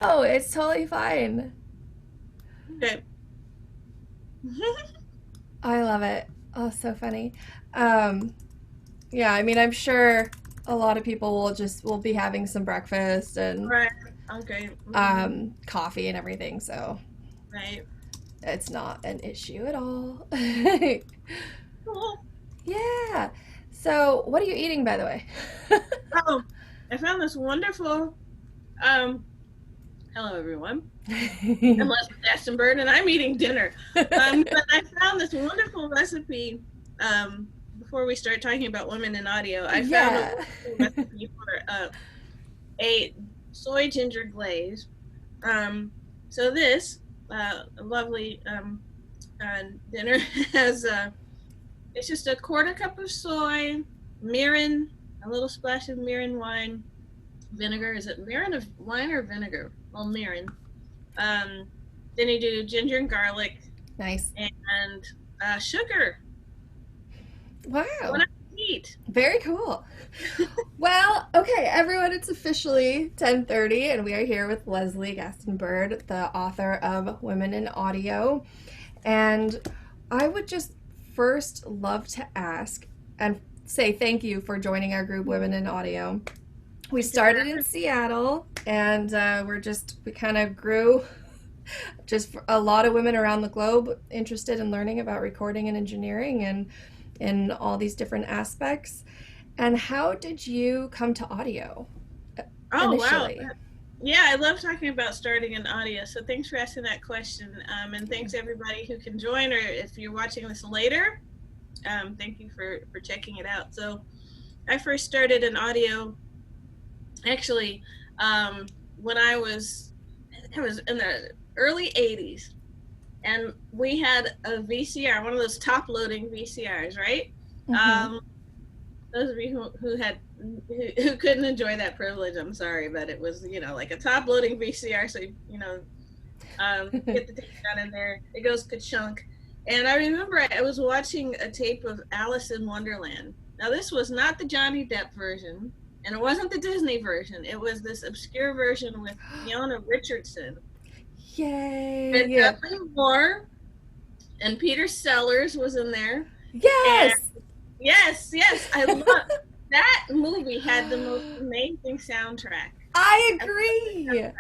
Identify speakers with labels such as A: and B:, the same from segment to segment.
A: Oh, it's totally fine.
B: Okay.
A: I love it. Oh, so funny. Um, yeah, I mean, I'm sure a lot of people will be having some breakfast and
B: Right. Okay.
A: coffee and everything, so
B: Right.
A: it's not an issue at all.
B: Cool.
A: Yeah. So, what are you eating, by the way?
B: Oh, I found this wonderful. Um. Hello, everyone. I'm Leslie Gaston-Bird, and I'm eating dinner. But I found this wonderful recipe. Before we start talking about women in audio, I found a
A: Yeah.
B: wonderful recipe for a soy ginger glaze. Um. So this lovely dinner has it's just a quarter cup of soy, mirin, a little splash of mirin wine, vinegar. Is it mirin of wine or vinegar? Well, mirin. Um, then you do ginger and garlic
A: Nice.
B: and sugar. Bon
A: Wow.
B: appetit.
A: Very cool. Well, okay, everyone, it's officially 10:30 and we are here with Leslie Gaston-Bird, the author of Women in Audio. And I would just first love to ask and say thank you for joining our group Women in Audio. We
B: Thank you for
A: started in Seattle and we kind of grew just a lot of women around the globe interested in learning about recording and engineering and in all these different aspects. And how did you come to audio
B: Oh wow.
A: initially?
B: Yeah, I love talking about starting in audio. So thanks for asking that question. And thanks everybody who can join, or if you're watching this later, thank you for checking it out. So I first started in audio actually when I was in the early 80s, and we had a VCR, one of those top loading VCRs, right?
A: Mm-hmm.
B: Um, those of you who couldn't enjoy that privilege, I'm sorry, but it was like a top loading VCR, so get the tape down in there, it goes ka-chunk. And I remember I was watching a tape of Alice in Wonderland. Now this was not the Johnny Depp version, and it wasn't the Disney version. It was this obscure version with Fiona Richardson and
A: Yay!
B: Dudley Moore, and Peter Sellers was in there. And
A: Yes!
B: yes, yes, I love that movie. Had the most amazing soundtrack.
A: I
B: I love the
A: agree!
B: soundtrack.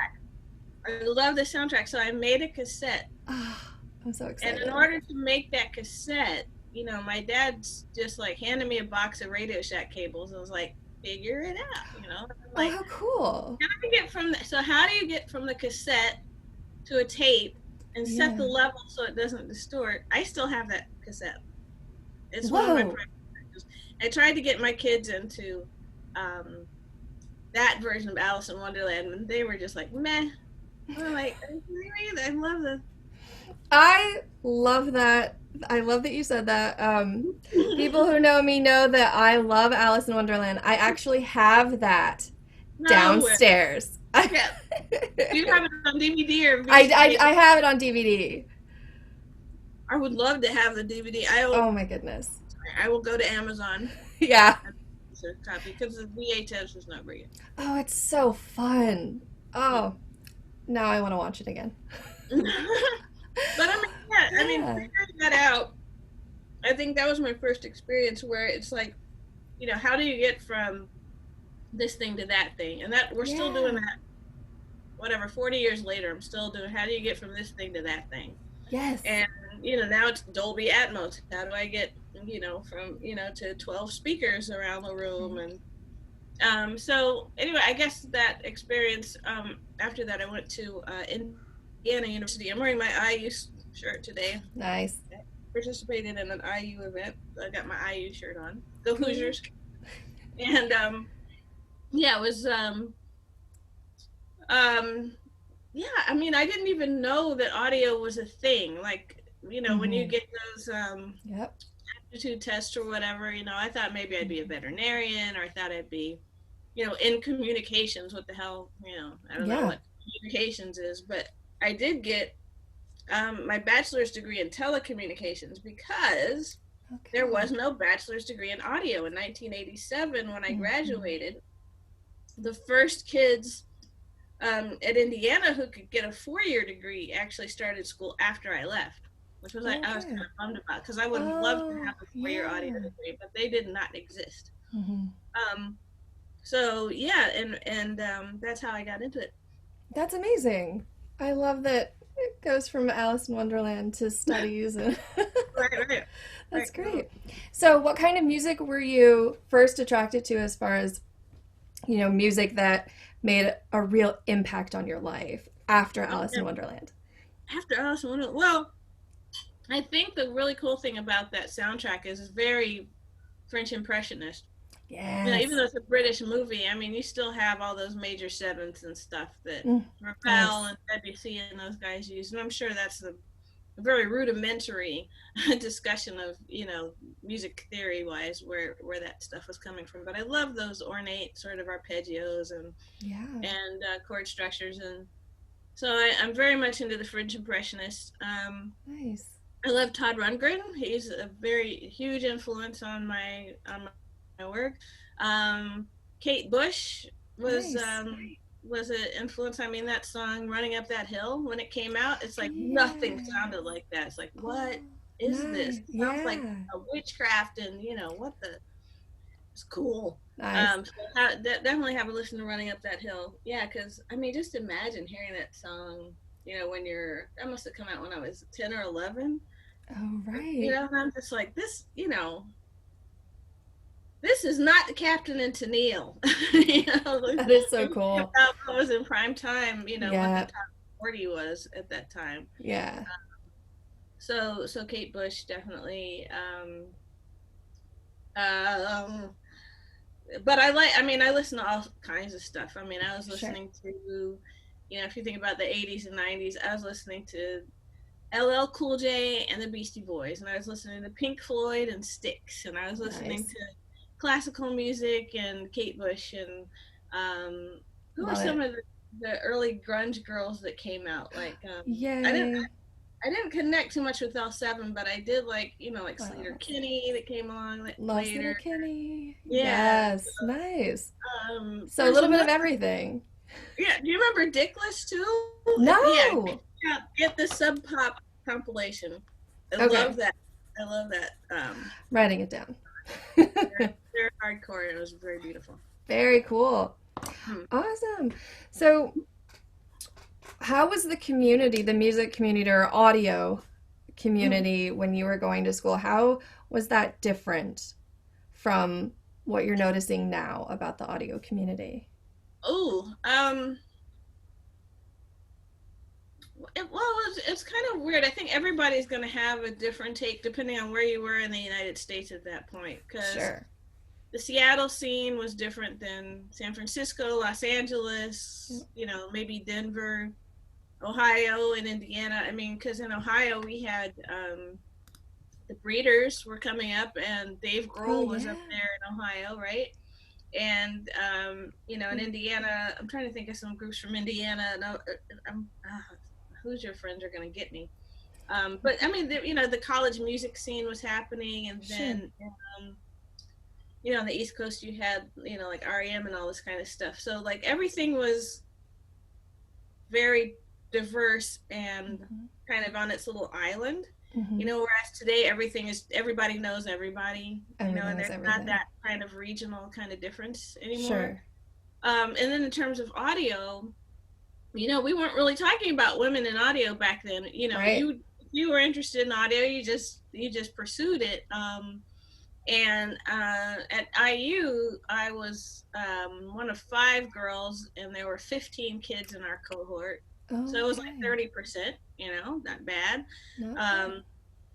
B: I love the soundtrack. So I made a cassette,
A: Oh, I'm so
B: and in
A: excited.
B: order to make that cassette, my dad's just like handed me a box of Radio Shack cables and was like, "Figure it out," And I'm
A: Oh,
B: like,
A: how cool!
B: "How do I get from the, so how do you get from the cassette to a tape and set
A: Yeah.
B: the level so it doesn't distort?" I still have that cassette. It's one of my
A: Whoa!
B: prized possessions. I tried to get my kids into um, that version of Alice in Wonderland, and they were just like, "Meh." I'm like, "Are you kidding me? I love this."
A: I love that. I love that you said that. People who know me know that I love Alice in Wonderland. I actually have that
B: No way.
A: downstairs. I,
B: Yeah. Do you have it on DVD or
A: I have it on DVD.
B: I would love to have the DVD.
A: Oh my goodness.
B: I will go to Amazon
A: Yeah.
B: and purchase a copy because the VHS is not great.
A: Oh, it's so fun. Oh, now I want to watch it again.
B: But I mean, yeah, I mean,
A: Yeah.
B: figuring that out, I think that was my first experience where it's like, how do you get from this thing to that thing? And that we're still doing
A: Yeah.
B: that, whatever, 40 years later, I'm still doing, how do you get from this thing to that thing?
A: Yes.
B: And, now it's Dolby Atmos. How do I get, from, to 12 speakers around the room? And so anyway, I guess that experience, after that, I went to Indiana University. I'm wearing my IU shirt today.
A: Nice.
B: I participated in an IU event. I got my IU shirt on. Go
A: Cool.
B: Hoosiers! And yeah, it was um, yeah. I mean, I didn't even know that audio was a thing. Like, when you
A: Mm-hmm.
B: get those
A: Yep.
B: aptitude tests or whatever, I thought maybe I'd be a veterinarian, or I thought I'd be, in communications. What the hell, I don't know
A: Yeah.
B: what communications is, but I did get my bachelor's degree in telecommunications because there
A: Okay.
B: was no bachelor's degree in audio in 1987 when I
A: Mm-hmm.
B: graduated. The first kids at Indiana who could get a 4-year degree actually started school after I left, which was I was kind
A: Okay.
B: of bummed about because I would have loved to
A: Oh,
B: have a 4-year audio
A: yeah.
B: degree, but they did not exist.
A: Hmm.
B: Um, so yeah, and that's how I got into it.
A: That's amazing. I love that it goes from Alice in Wonderland to studies and
B: Right, right,
A: that's
B: right.
A: great. So, what kind of music were you first attracted to as far as, music that made a real impact on your life after Alice in
B: Okay.
A: Wonderland?
B: After Alice in Wonderland, well, I think the really cool thing about that soundtrack is it's very French Impressionist. You know, even
A: Yes.
B: though it's a British movie, I mean, you still have all those major sevenths and stuff that
A: Mm,
B: Ravel
A: nice.
B: and Debussy and those guys use, and I'm sure that's a very rudimentary discussion of music theory wise where that stuff was coming from. But I love those ornate sort of arpeggios
A: Yeah.
B: and chord structures, and so I'm very much into the French Impressionists.
A: Nice.
B: I love Todd Rundgren. He's a very huge influence on my work. Um, Kate Bush was
A: Nice.
B: um, was an influence. I mean, that song "Running Up That Hill" when it came out, it's like nothing
A: Yeah.
B: sounded like that. It's like, what
A: Oh,
B: is this?
A: nice.
B: It sounds like
A: Yeah.
B: a witchcraft, and what the? It's cool.
A: Nice.
B: So definitely have a listen to "Running Up That Hill." Yeah, because I mean, just imagine hearing that song. When that must have come out when I was 10 or 11.
A: Oh, right.
B: And I'm just like, this is not the Captain and Tennille.
A: That is so
B: Thinking
A: cool.
B: about what was in prime time, what the
A: Yeah.
B: top 40 was at that time.
A: Yeah.
B: So Kate Bush definitely. Um, but I listen to all kinds of stuff. I mean, I was
A: Sure.
B: listening to, if you think about the 80s and 90s, I was listening to LL Cool J and the Beastie Boys, and I was listening to Pink Floyd and Styx, and I was listening
A: Nice.
B: to classical music and Kate Bush, and who were
A: Love
B: some
A: it.
B: of the early grunge girls that came out? Like I didn't
A: Yay.
B: I didn't connect too much with L7, but I did like like
A: Wow,
B: Sleater
A: that's
B: Kinney that came along
A: Loves Little
B: later.
A: Kitty.
B: Yeah.
A: Yes. Nice. So a
B: There's
A: little bit
B: another.
A: of everything.
B: Yeah. Do you remember Dickless too? Yeah.
A: No.
B: Get the Sub Pop compilation. I love
A: Okay.
B: that. I love that.
A: Writing it down.
B: Very, very hardcore. It was very beautiful.
A: Very cool.
B: Hmm.
A: Awesome. So, how was the community, the music community or audio
B: Hmm.
A: community when you were going to school? How was that different from what you're noticing now about the audio community?
B: Oh, it's kind of weird. I think everybody's going to have a different take depending on where you were in the United States at that point. Because
A: Sure.
B: the Seattle scene was different than San Francisco, Los Angeles, maybe Denver, Ohio, and Indiana. I mean, because in Ohio we had the Breeders were coming up, and Dave
A: Oh,
B: Grohl was
A: yeah.
B: up there in Ohio, right? And in Indiana, I'm trying to think of some groups from Indiana. No, who's your friends are going to get me? But I mean, the college music scene was happening, and
A: Sure.
B: then on the East Coast you had like REM and all this kind of stuff. So like everything was very diverse and
A: Hmm.
B: kind of on its little island.
A: Hmm.
B: Whereas today everybody knows everybody,
A: Everybody
B: and
A: knows
B: there's not
A: everything.
B: that kind of regional kind of difference anymore.
A: Sure.
B: And then in terms of audio, we weren't really talking about women in audio back then.
A: Right.
B: You were interested in audio, you just pursued it. And at IU, I was one of 5 girls, and there were 15 kids in our cohort. So it was like
A: Okay.
B: 30%, not bad.
A: Not bad.
B: Um,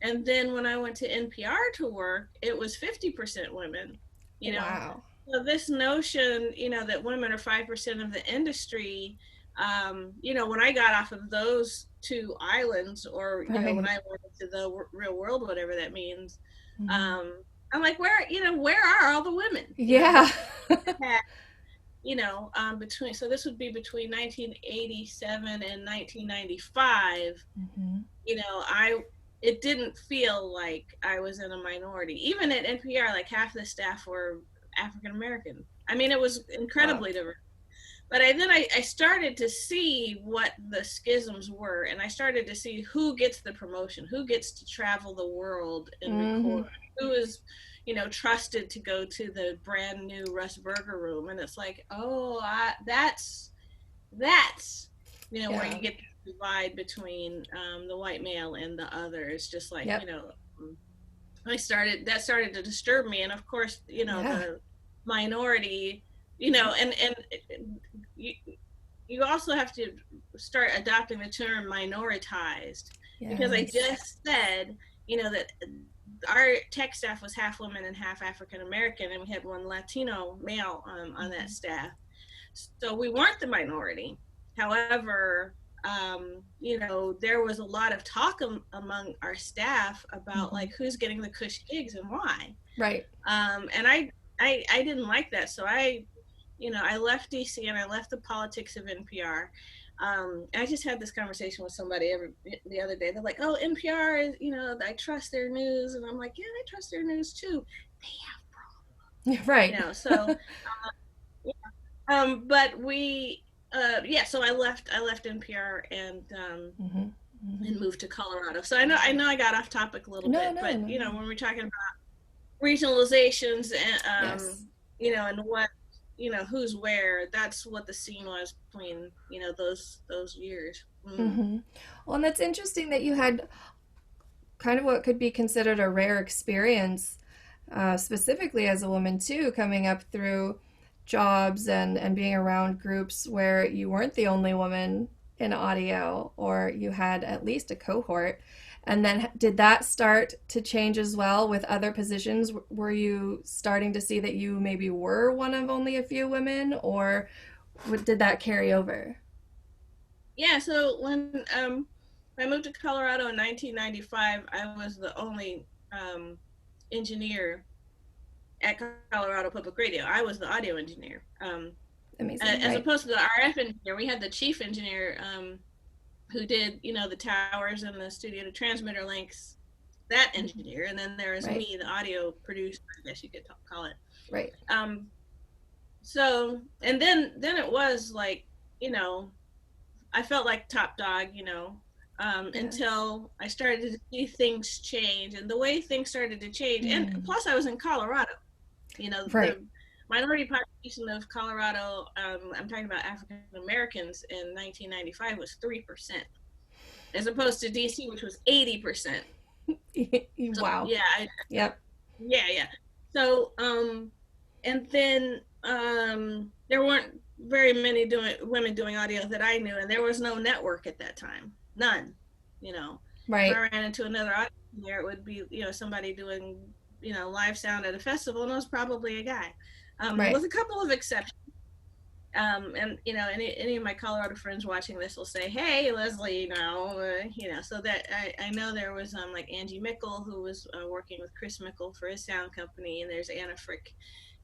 B: and then when I went to NPR to work, it was 50% women. You know,
A: Wow.
B: so this notion, that women are 5% of the industry. When I got off of those two islands, or when
A: Right.
B: I went into the real world, whatever that means,
A: Hmm.
B: um, I'm like, where are all the women?
A: Yeah.
B: Had, between, so this would be between 1987 and 1995.
A: Hmm.
B: I it didn't feel like I was in a minority. Even at NPR, like half the staff were African American. I mean, it was
A: Wow.
B: incredibly diverse. But I started to see what the schisms were, and I started to see who gets the promotion, who gets to travel the world and
A: Mm-hmm.
B: record, who is, trusted to go to the brand new Russ Burger room. And it's like, oh, that's where
A: Yeah.
B: you get the divide between the white male and the other. It's just like,
A: Yep.
B: that started to disturb me. And of course,
A: Yeah.
B: the minority, and you, you also have to start adopting the term minoritized, because I
A: Yes.
B: just said, that our tech staff was half women and half African American, and we had one Latino male on that
A: Mm-hmm.
B: staff. So we weren't the minority. However, there was a lot of talk among our staff about
A: Mm-hmm.
B: like who's getting the cush gigs and why.
A: Right.
B: And I didn't like that, so I left DC and I left the politics of NPR. I just had this conversation with somebody the other day. They're like, "Oh, NPR is, I trust their news," and I'm like, "Yeah, I trust their news too. They have
A: Right.
B: So but yeah, so I left NPR
A: Mm-hmm. Mm-hmm.
B: and moved to Colorado. So I know I got off topic a little
A: No,
B: bit,
A: no,
B: but
A: no, no.
B: when we're talking about regionalizations and
A: Yes.
B: and what who's where, that's what the scene was between those years.
A: Mm-hmm. Well, and that's interesting that you had kind of what could be considered a rare experience, specifically as a woman too, coming up through jobs and being around groups where you weren't the only woman in audio, or you had at least a cohort. And then did that start to change as well with other positions? Were you starting to see that you maybe were one of only a few women, or did that carry over?
B: Yeah, so when I moved to Colorado in 1995, I was the only engineer at Colorado Public Radio. I was the audio engineer.
A: Amazing,
B: As
A: right?
B: opposed to the RF engineer, we had the chief engineer who did, the towers and the studio to transmitter links, that engineer. And then there was
A: Right,
B: me, the audio producer, I guess you could call it.
A: right.
B: Um, so, and then it was like, you know, I felt like top dog,
A: Yes.
B: until I started to see things change. And the way things started to change, and
A: Mm.
B: plus I was in Colorado,
A: Right.
B: the minority population of Colorado, I'm talking about African Americans in 1995, was 3%, as opposed to DC, which was 80%. So
A: Wow.
B: yeah,
A: Yep.
B: yeah. So and then there weren't very many women doing audio that I knew, and there was no network at that time, none. You know, if I
A: Right.
B: ran into another audio engineer, it would be somebody doing live sound at a festival, and it was probably a guy,
A: Right.
B: with a couple of exceptions. And any of my Colorado friends watching this will say, "Hey, Leslie, so that I know there was like Angie Mickle, who was working with Chris Mickle for his sound company, and there's Anna Frick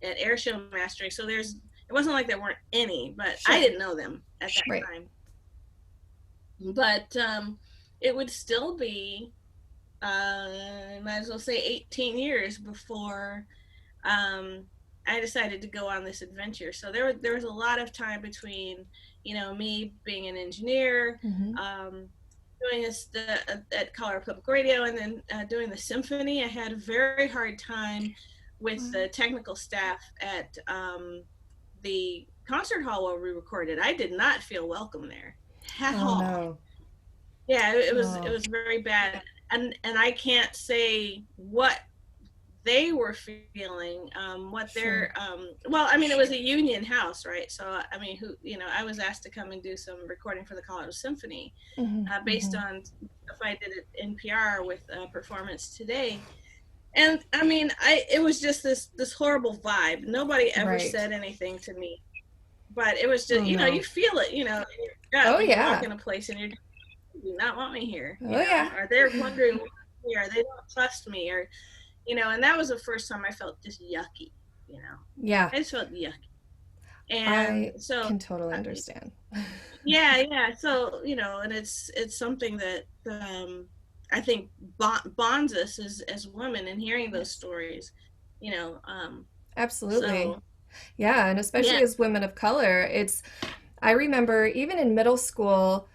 B: at Airshow Mastering. So it wasn't like there weren't any, but I
A: Sure.
B: didn't know them at that
A: Right.
B: time. But it would still be, might as well say, 18 years before um, I decided to go on this adventure. So there was a lot of time between, me being an engineer,
A: Mm-hmm.
B: doing this at Colorado Public Radio, and then doing the symphony. I had a very hard time with the technical staff at the concert hall where we recorded. I did not feel welcome there at
A: Oh
B: all.
A: no.
B: Yeah, it
A: Oh.
B: was very bad, and I can't say what they were feeling, what
A: Sure.
B: their well, I mean, it was a union house, right? So I mean, I was asked to come and do some recording for the Colorado Symphony,
A: Mm-hmm.
B: based
A: Mm-hmm.
B: on stuff I did at NPR with Performance Today. And I mean, I it was just this horrible vibe. Nobody ever
A: Right.
B: said anything to me, but it was just,
A: Oh
B: you
A: no.
B: feel it, in your gut
A: Oh
B: when you walk
A: yeah.
B: in a place and you're, do not want me here,
A: Oh yeah.
B: or they're wondering why I'm here, or they don't trust me, or and that was the first time I felt just yucky, you know.
A: Yeah.
B: I just felt yucky. And
A: I
B: so,
A: can totally understand.
B: yeah. So, and it's something that I think bonds us as women, and hearing those
A: Yes.
B: stories, you know. So,
A: Absolutely. Yeah, and especially
B: Yeah.
A: as women of color, I remember even in middle school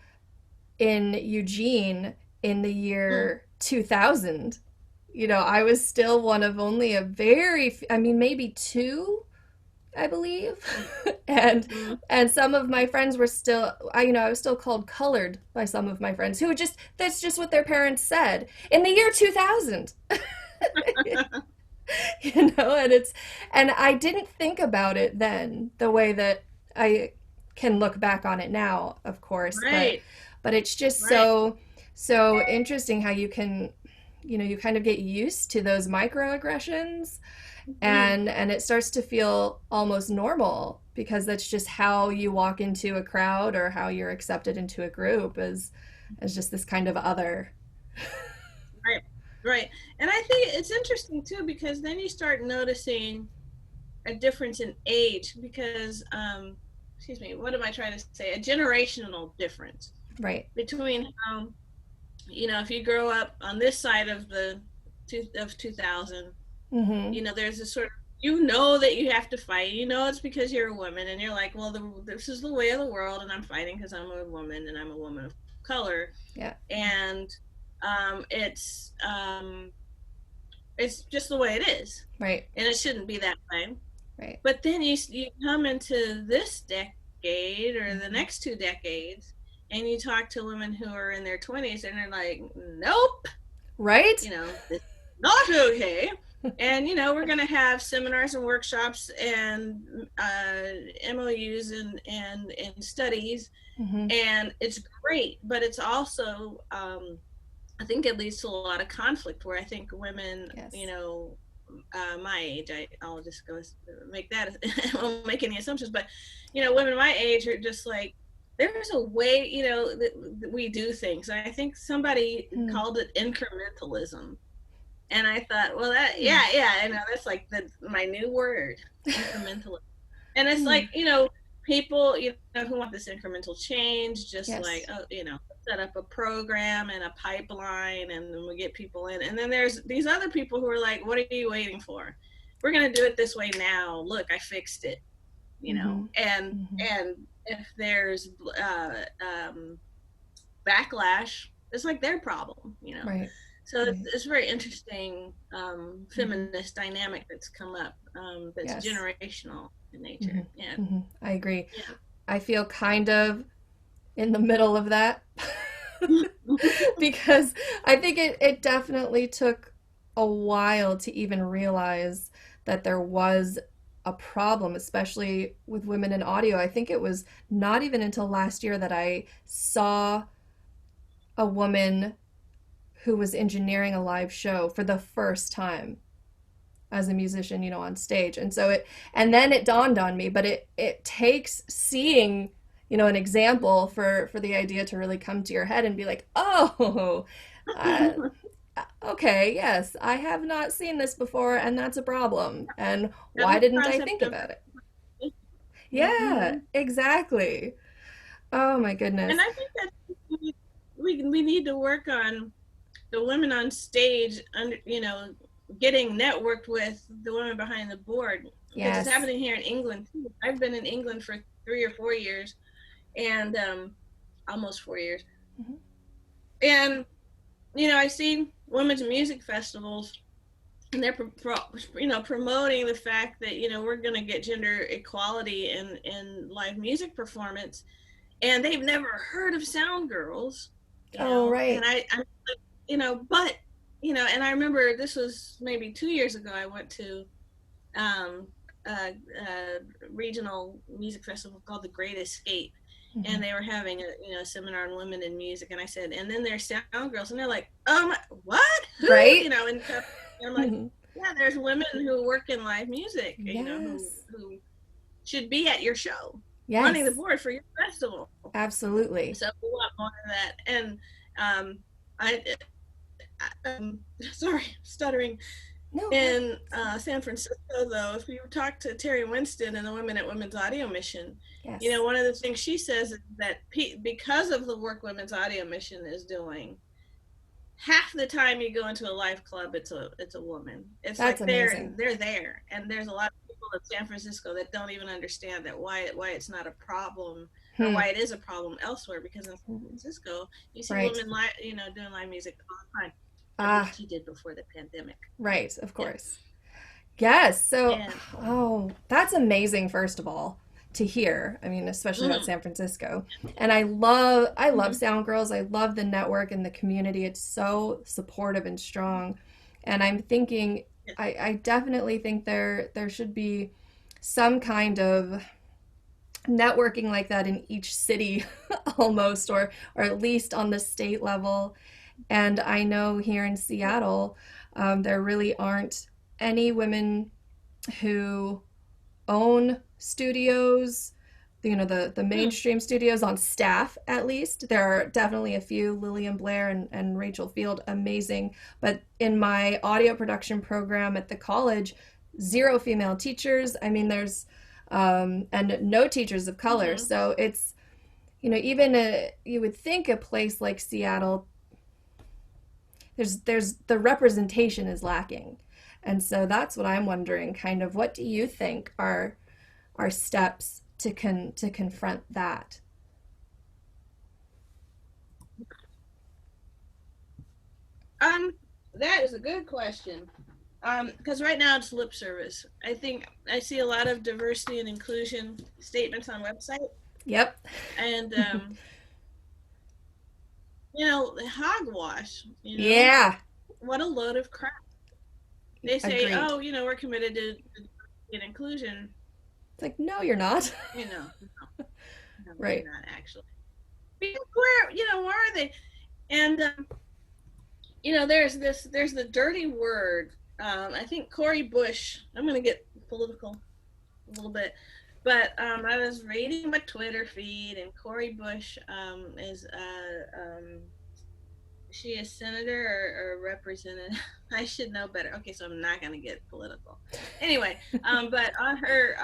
A: in Eugene in the
B: Mm,
A: year 2000, I was still one of only a I mean, maybe two, I believe.
B: mm,
A: and
B: mm.
A: and some of my friends were still, I was still called colored by some of my friends who just that's just what their parents said in the year 2000. And I didn't think about it then the way that I can look back on it now, of course, but
B: Right,
A: it's just
B: right.
A: so interesting how you kind of get used to those microaggressions,
B: Mm.
A: and it starts to feel almost normal because that's just how you walk into a crowd or how you're accepted into a group, as just this kind of other.
B: Right, right. And I think it's interesting too because then you start noticing a difference in age because, excuse me, what am I trying to say? A generational difference
A: Right.
B: between how, if you grow up on this side of the of 2000,
A: Mm-hmm.
B: there's a sort of, that you have to fight. It's because you're a woman, and you're like, well, this is the way of the world, and I'm fighting because I'm a woman and I'm a woman of color,
A: Yeah.
B: and it's just the way it is,
A: Right.
B: and it shouldn't be that way.
A: Right.
B: But then you come into this decade or the
A: Mm-hmm.
B: next 2 decades, and you talk to women who are in their 20s, and they're like, nope,
A: Right.
B: this is not okay. And we're going to have seminars and workshops and MOUs and studies,
A: Mm-hmm.
B: and it's great, but it's also I think it leads to a lot of conflict where I think women,
A: Yes.
B: my age, I'll just go make that, I won't make any assumptions, but, women my age are just like, there's a way, that we do things. And I think somebody
A: Mm.
B: called it incrementalism. And I thought, well,
A: Mm.
B: yeah, I know that's like my new word, incrementalism. And it's
A: Mm.
B: like, people, who want this incremental change, just like,
A: Yes.
B: oh, set up a program and a pipeline and then we get people in. And then there's these other people who are like, what are you waiting for? We're going to do it this way now. Look, I fixed it,
A: Mm-hmm.
B: and,
A: Mm-hmm.
B: if there's backlash, it's like their problem.
A: Right.
B: So
A: Right.
B: it's very interesting
A: Mm-hmm.
B: feminist dynamic that's come up, that's
A: Yes.
B: generational in
A: Mm-hmm.
B: nature. Yeah.
A: Mm-hmm. I agree.
B: Yeah.
A: I feel kind of in the middle of that because I think it definitely took a while to even realize that there was a problem, especially with women in audio. I think it was not even until last year that I saw a woman who was engineering a live show for the first time as a musician, on stage. And then it dawned on me, but it takes seeing, an example for the idea to really come to your head and be like, oh, uh, okay, yes, I have not seen this before, and that's a problem. And
B: That
A: why
B: was the
A: didn't I think
B: concept of.
A: about it? Yeah,
B: Mm-hmm.
A: exactly. Oh my
B: And
A: goodness.
B: I think that we need to work on the women on stage, under getting networked with the women behind the board, because it's
A: Yes.
B: happening here in England too. I've been in England for 3 or 4 years, and almost 4 years,
A: Mhm.
B: and I see women's music festivals, and they're promoting the fact that we're going to get gender equality in live music performance, and they've never heard of sound girls,
A: Oh,
B: and
A: right.
B: I but and I remember this was maybe 2 years ago. I went to um, a regional music festival called the Great Escape,
A: Hmm.
B: and they were having a seminar on women in music, and I said, and then there's sound girls, and they're like, what, who,
A: Right?
B: and I'm like, yeah, there's women who work in live music,
A: Yes.
B: who should be at your show, running the
A: Yes.
B: board for your festival.
A: Absolutely.
B: So we want more of that. And um, I, sorry, stuttering.
A: No, no.
B: In San Francisco, though, if you talk to Terry Winston and the women at Women's Audio Mission,
A: Yes.
B: one of the things she says is that because of the work Women's Audio Mission is doing, half the time you go into a life club, it's a woman. It's
A: That's
B: like
A: amazing.
B: they're there, and there's a lot of people in San Francisco that don't even understand that why it's not a problem, or
A: Hmm.
B: why it is a problem elsewhere. Because in San Francisco, you see
A: Right.
B: women doing live music all the time. At
A: Ah,
B: least you did before the pandemic.
A: right, of
B: Yeah,
A: course. Yes. So,
B: and
A: oh, that's amazing, first of all, to hear. I mean, especially about
B: mm-hmm,
A: San Francisco. And I love
B: mm-hmm,
A: Sound Girls. I love the network and the community. It's so supportive and strong. And I'm thinking,
B: yeah,
A: I definitely think there should be some kind of networking like that in each city almost, or at least on the state level. And I know here in
B: yeah,
A: Seattle, there really aren't any women who own studios, the
B: mm,
A: mainstream studios on staff. At least there are definitely a few, Lillian Blair and Rachel Field, amazing. But in my audio production program at the college, zero female teachers. I mean, there's and no teachers of color.
B: mm-hmm.
A: So it's, even you would think a place like Seattle, there's the representation is lacking. And so that's what I'm wondering, kind of, what do you think are steps to confront that?
B: Um, that is a good question. Because right now it's lip service. I think I see a lot of diversity and inclusion statements on website,
A: Yep.
B: and hogwash.
A: Yeah,
B: What a load of crap. They say,
A: agreed.
B: oh, we're committed to inclusion.
A: It's like, no, you're not.
B: No, no,
A: Right.
B: you're not actually. Because where are they? And there's the dirty word. I think Cori Bush. I'm gonna get political a little bit, but I was reading my Twitter feed, and Cori Bush is she is senator or representative? I should know better. Okay, so I'm not gonna get political. Anyway, but on her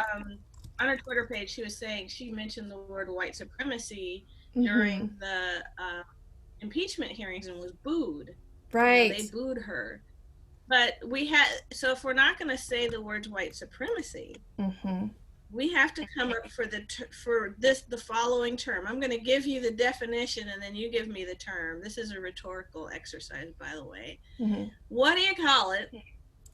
B: Twitter page, she was saying she mentioned the word white supremacy
A: Mm-hmm.
B: during the impeachment hearings and was booed. They
A: Right.
B: booed her. But so if we're not going to say the words white supremacy,
A: Mm-hmm.
B: we have to come up for the following term. I'm going to give you the definition, and then you give me the term. This is a rhetorical exercise, by the way.
A: Mm-hmm.
B: What do you call it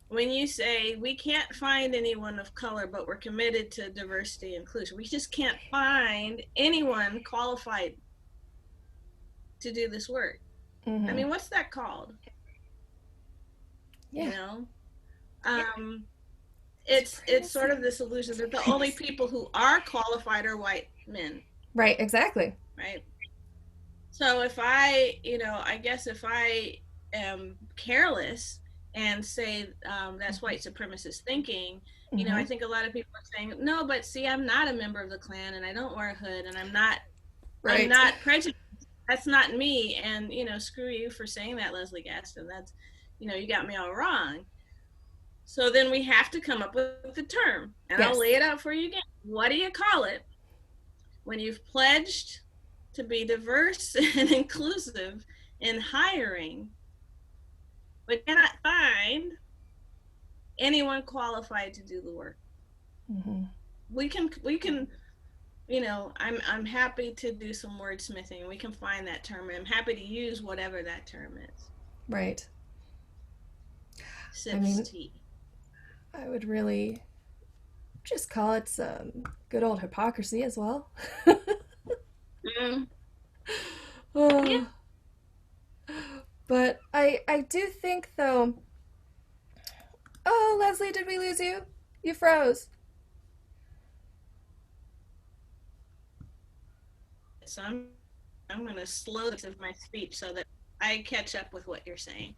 B: when you say we can't find anyone of color, but we're committed to diversity and inclusion? We just can't find anyone qualified to do this work. I
A: Mm-hmm.
B: mean, what's that called? You
A: Yeah.
B: know, um, it's sort of this illusion that the only people who are qualified are white men,
A: Right, exactly.
B: right? So if I guess if I am careless and say that's white supremacist thinking, I
A: Mm-hmm.
B: think a lot of people are saying, no, but see, I'm not a member of the Klan, and I don't wear a hood, and I'm
A: Right.
B: not prejudiced. That's not me, and screw you for saying that, Leslie Gaston. That's, you got me all wrong. So then we have to come up with the term, and I'll lay
A: Yes.
B: it out for you again. What do you call it when you've pledged to be diverse and inclusive in hiring, but cannot find anyone qualified to do the work?
A: Mm-hmm.
B: We can. I'm happy to do some wordsmithing. We can find that term. I'm happy to use whatever that term is.
A: Right. I
B: Sips
A: mean,
B: tea.
A: I would really just call it some good old hypocrisy as well.
B: Mm, yeah.
A: Oh, but I do think, though. Oh, Leslie, did we lose you? You froze.
B: So I'm going to slow this of my speech so that I catch up with what you're saying.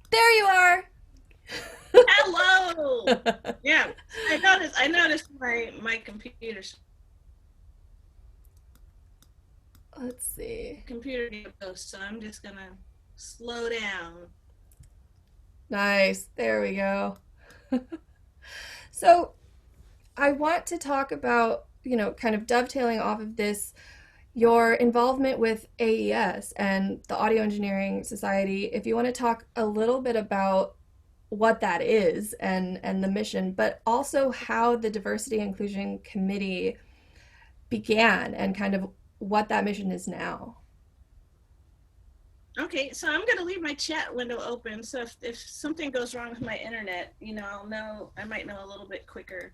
A: There you are.
B: Hello. Yeah, I noticed my
A: Let's see.
B: computer goes, so I'm just gonna slow down.
A: Nice. There we go. So I want to talk about, kind of dovetailing off of this, your involvement with AES and the Audio Engineering Society, if you want to talk a little bit about what that is and the mission, but also how the Diversity Inclusion Committee began and kind of what that mission is now.
B: Okay, so I'm going to leave my chat window open. So if something goes wrong with my internet, I'll know, I might know a little bit quicker.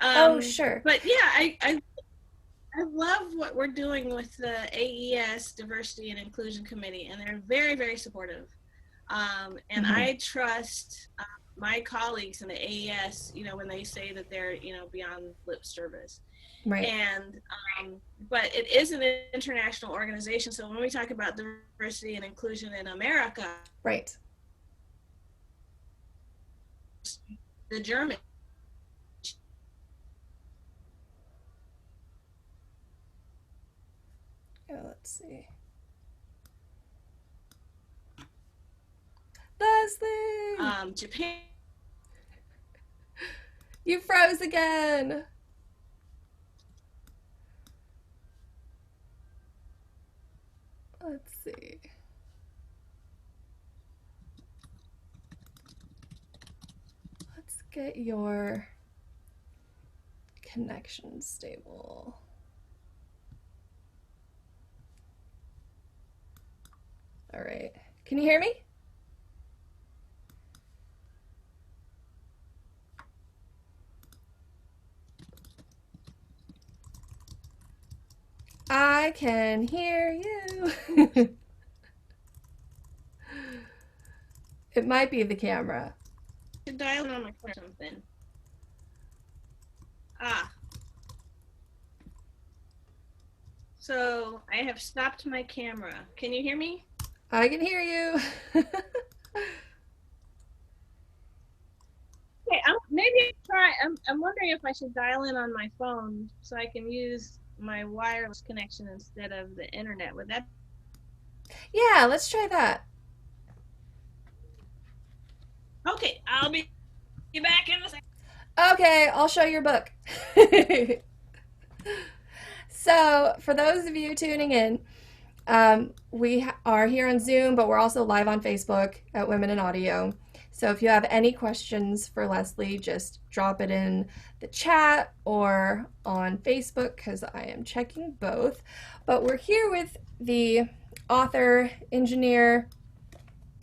A: Oh, sure.
B: But yeah, I love what we're doing with the AES Diversity and Inclusion Committee, and they're very, very supportive. And I trust my colleagues in the AES, when they say that they're, beyond lip service.
A: Right.
B: And but it is an international organization. So when we talk about diversity and inclusion in America,
A: right,
B: the German.
A: Let's see. Leslie!
B: Japan.
A: You froze again! Let's see. Let's get your connection stable. All right. Can you hear me? I can hear you. It might be the camera.
B: Dial on my phone or something. So I have stopped my camera. Can you hear me?
A: I can hear you.
B: Okay, maybe try. I'm wondering if I should dial in on my phone so I can use my wireless connection instead of the internet. Would that?
A: Yeah, let's try that.
B: Okay, I'll be back in a second.
A: Okay, I'll show your book. So, for those of you tuning in, we are here on Zoom, but we're also live on Facebook at Women in Audio. So if you have any questions for Leslie, just drop it in the chat or on Facebook, because I am checking both. But we're here with the author, engineer,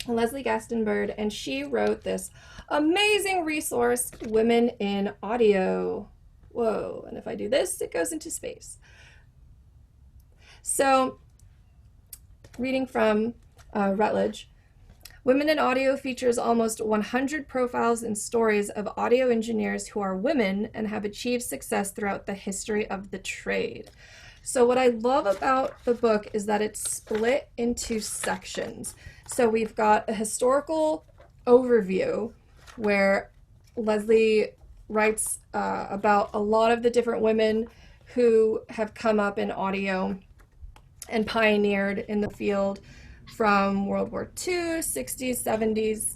A: Leslie Gaston-Bird, and she wrote this amazing resource, Women in Audio. Whoa, and if I do this, it goes into space. So, reading from Routledge, Women in Audio features almost 100 profiles and stories of audio engineers who are women and have achieved success throughout the history of the trade. So what I love about the book is that it's split into sections. So we've got a historical overview where Leslie writes about a lot of the different women who have come up in audio and pioneered in the field from World War II, 60s, 70s,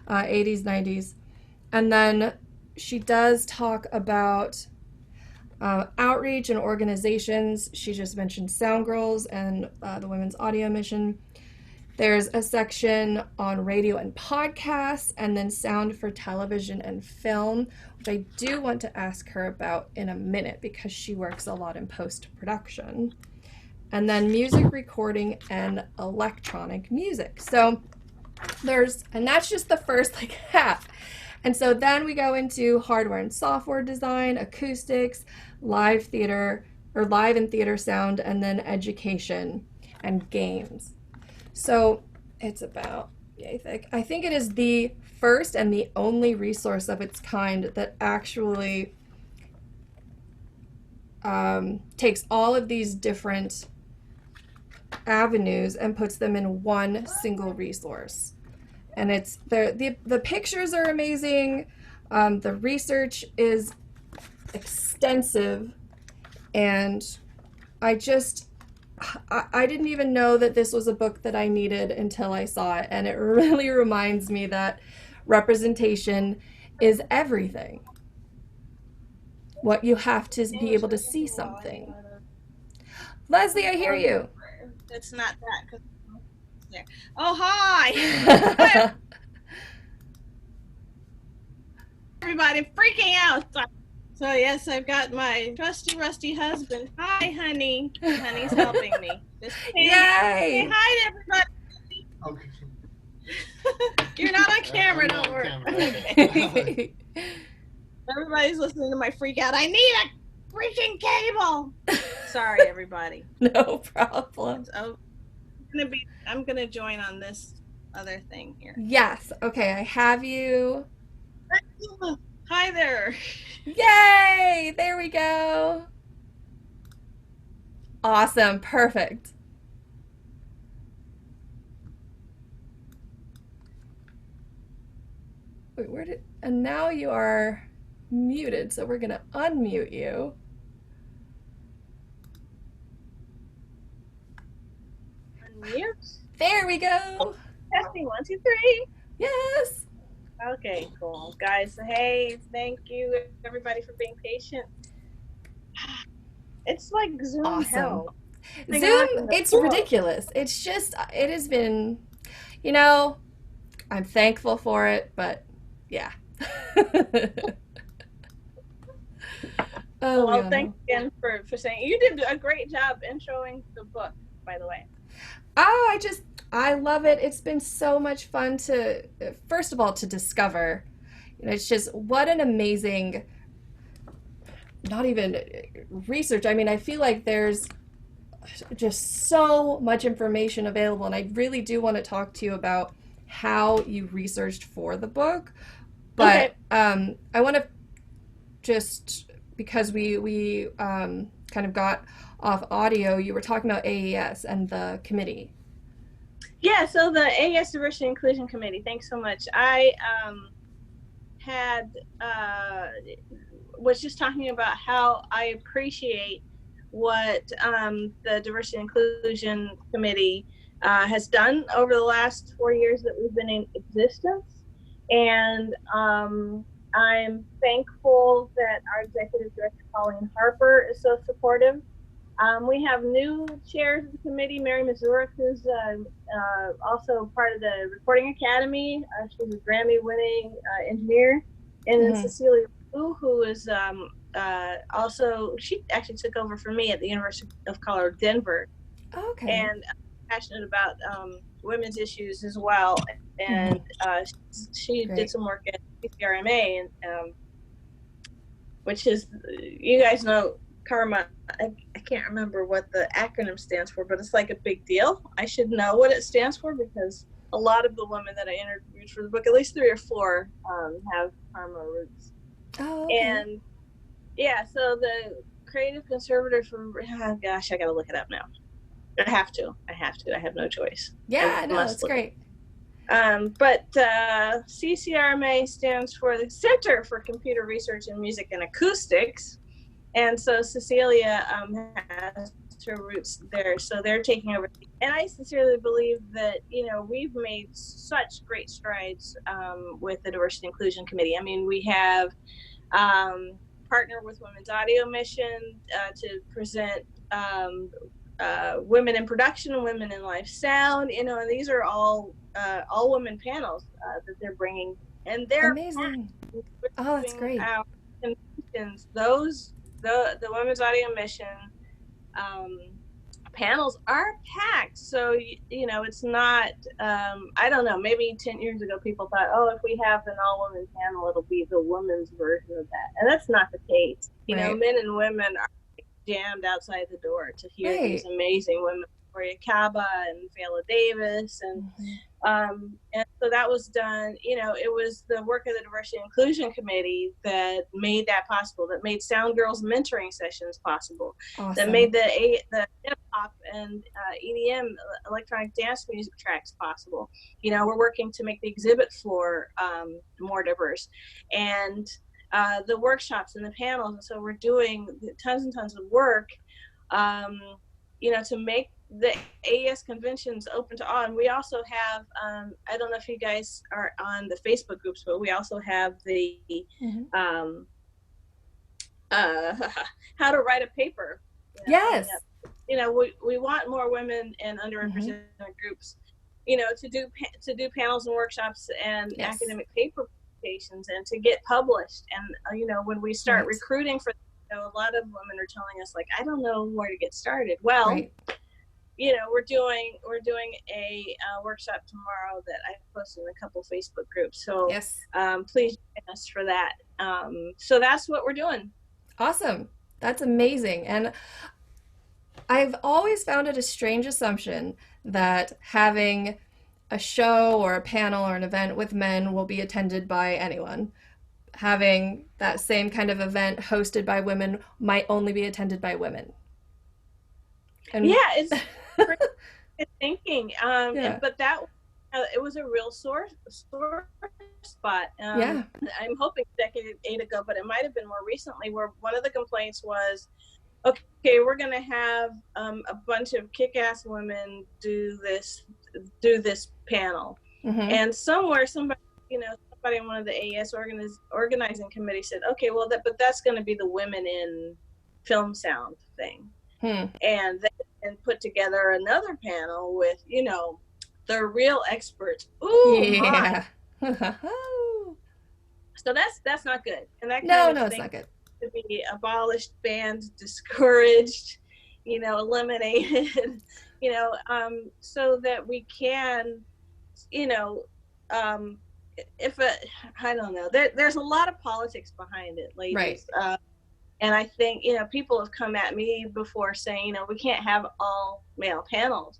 A: 80s, 90s. And then she does talk about outreach and organizations. She just mentioned Sound Girls and the Women's Audio Mission. There's a section on radio and podcasts, and then sound for television and film, which I do want to ask her about in a minute because she works a lot in post-production. And then music recording and electronic music. So and that's just the first half. And so then we go into hardware and software design, acoustics, live theater or live and theater sound, and then education and games. So it's about, I think it is the first and the only resource of its kind that actually takes all of these different avenues and puts them in one single resource. And it's the pictures are amazing. The research is extensive, and I didn't even know that this was a book that I needed until I saw it, and it really reminds me that representation is everything. What you have to be able to see something. Leslie, I hear you.
B: It's not that. 'Cause there. Oh, hi. Hi, everybody. Freaking out. So, yes, I've got my trusty, rusty husband. Hi, honey. Honey's helping me. Just say
A: Yay!
B: hi to everybody.
C: Okay.
B: You're not on camera,
C: I'm not
B: don't
C: on
B: worry.
C: camera. Okay.
B: Everybody's listening to my freak out. I need a freaking cable. Sorry, everybody.
A: No problem.
B: So I'm gonna join on this other thing here.
A: Yes. Okay, I have you.
B: Hi there.
A: Yay! There we go. Awesome. Perfect. Wait, where did. And now you are muted, so we're going to unmute you.
B: Unmute.
A: There we go.
B: Testing 1, 2, 3.
A: Yes.
B: Okay, cool. Guys, hey, thank you everybody for being patient. It's like Zoom
A: Awesome.
B: hell. My
A: Zoom,
B: God,
A: it's ridiculous. It's just, it has been, you know, I'm thankful for it, but yeah. Oh,
B: well,
A: yeah.
B: thanks again for saying you did a great job introing the book, by the way.
A: Oh, I love it. It's been so much fun to, first of all, to discover. You know, it's just what an amazing, not even research. I mean, I feel like there's just so much information available, and I really do want to talk to you about how you researched for the book. But
B: Okay.
A: I want to just, because we kind of got off audio, you were talking about AES and the committee.
B: Yeah, so the AES Diversity Inclusion Committee, thanks so much. I had was just talking about how I appreciate what the Diversity Inclusion Committee has done over the last 4 years that we've been in existence. And I'm thankful that our executive director, Colleen Harper, is so supportive. We have new chairs of the committee, Mary Mazurek, who's also part of the Recording Academy. She's a Grammy-winning engineer. And then Cecilia Wu, who is also, she actually took over for me at the University of Colorado, Denver.
A: Okay.
B: And passionate about women's issues as well. And she did some work at PCRMA, and which is, you guys know, Karma, I can't remember what the acronym stands for, but it's like a big deal. I should know what it stands for because a lot of the women that I interviewed for the book, at least 3 or 4, have Karma roots.
A: Oh, okay.
B: And yeah, so the creative conservator for, oh gosh, I gotta look it up now. I have to. I have no choice.
A: Yeah, no, that's great.
B: But CCRMA stands for the Center for Computer Research in Music and Acoustics. And so Cecilia has her roots there. So they're taking over. And I sincerely believe that, you know, we've made such great strides with the Diversity Inclusion Committee. I mean, we have partnered with Women's Audio Mission to present women in production and women in live sound, you know, and these are all women panels that they're bringing, and they're
A: amazing. Oh, that's great.
B: Those the Women's Audio Mission panels are packed. So you know, it's not I don't know, maybe 10 years ago people thought, oh, if we have an all-women panel, it'll be the women's version of that, and that's not the case. You know, men and women are jammed outside the door to hear these amazing women, Victoria Kaba and Fela Davis, and so that was done. You know, it was the work of the Diversity and Inclusion Committee that made that possible, that made Sound Girls mentoring sessions possible, that made the hip hop and EDM, electronic dance music tracks possible. You know, we're working to make the exhibit floor more diverse, and the workshops and the panels. And so we're doing tons and tons of work, you know, to make the AES Conventions open to all. And we also have, I don't know if you guys are on the Facebook groups, but we also have the how to write a paper.
A: Yes.
B: we want more women and
A: Hmm.
B: underrepresented groups, to do panels and workshops and
A: Yes.
B: academic paper presentations and to get published. And when we start
A: Right.
B: recruiting for, a lot of women are telling us like, I don't know where to get started. Well,
A: Right.
B: we're doing a workshop tomorrow that I posted in a couple Facebook groups. So
A: Yes.
B: please join us for that. So that's what we're doing.
A: Awesome. That's amazing. And I've always found it a strange assumption that having a show or a panel or an event with men will be attended by anyone. Having that same kind of event hosted by women might only be attended by women. And
B: Yeah, it's pretty good thinking.
A: yeah,
B: But that it was a real sore spot.
A: yeah,
B: I'm hoping a decade ago, but it might have been more recently, where one of the complaints was, okay, we're going to have a bunch of kick-ass women do this panel,
A: hmm,
B: and somebody on one of the AES organizing committee said, okay, well, but that's going to be the women in film sound thing,
A: hmm,
B: and then put together another panel with the real experts. Ooh my!
A: yeah.
B: So that's not good, and that kind
A: No,
B: of
A: no, it's
B: thing
A: not good.
B: to be abolished, banned, discouraged, eliminated, so that we can, you know, um, if I don't know, there's a lot of politics behind it,
A: Right.
B: ladies. And I think, people have come at me before saying, we can't have all male panels.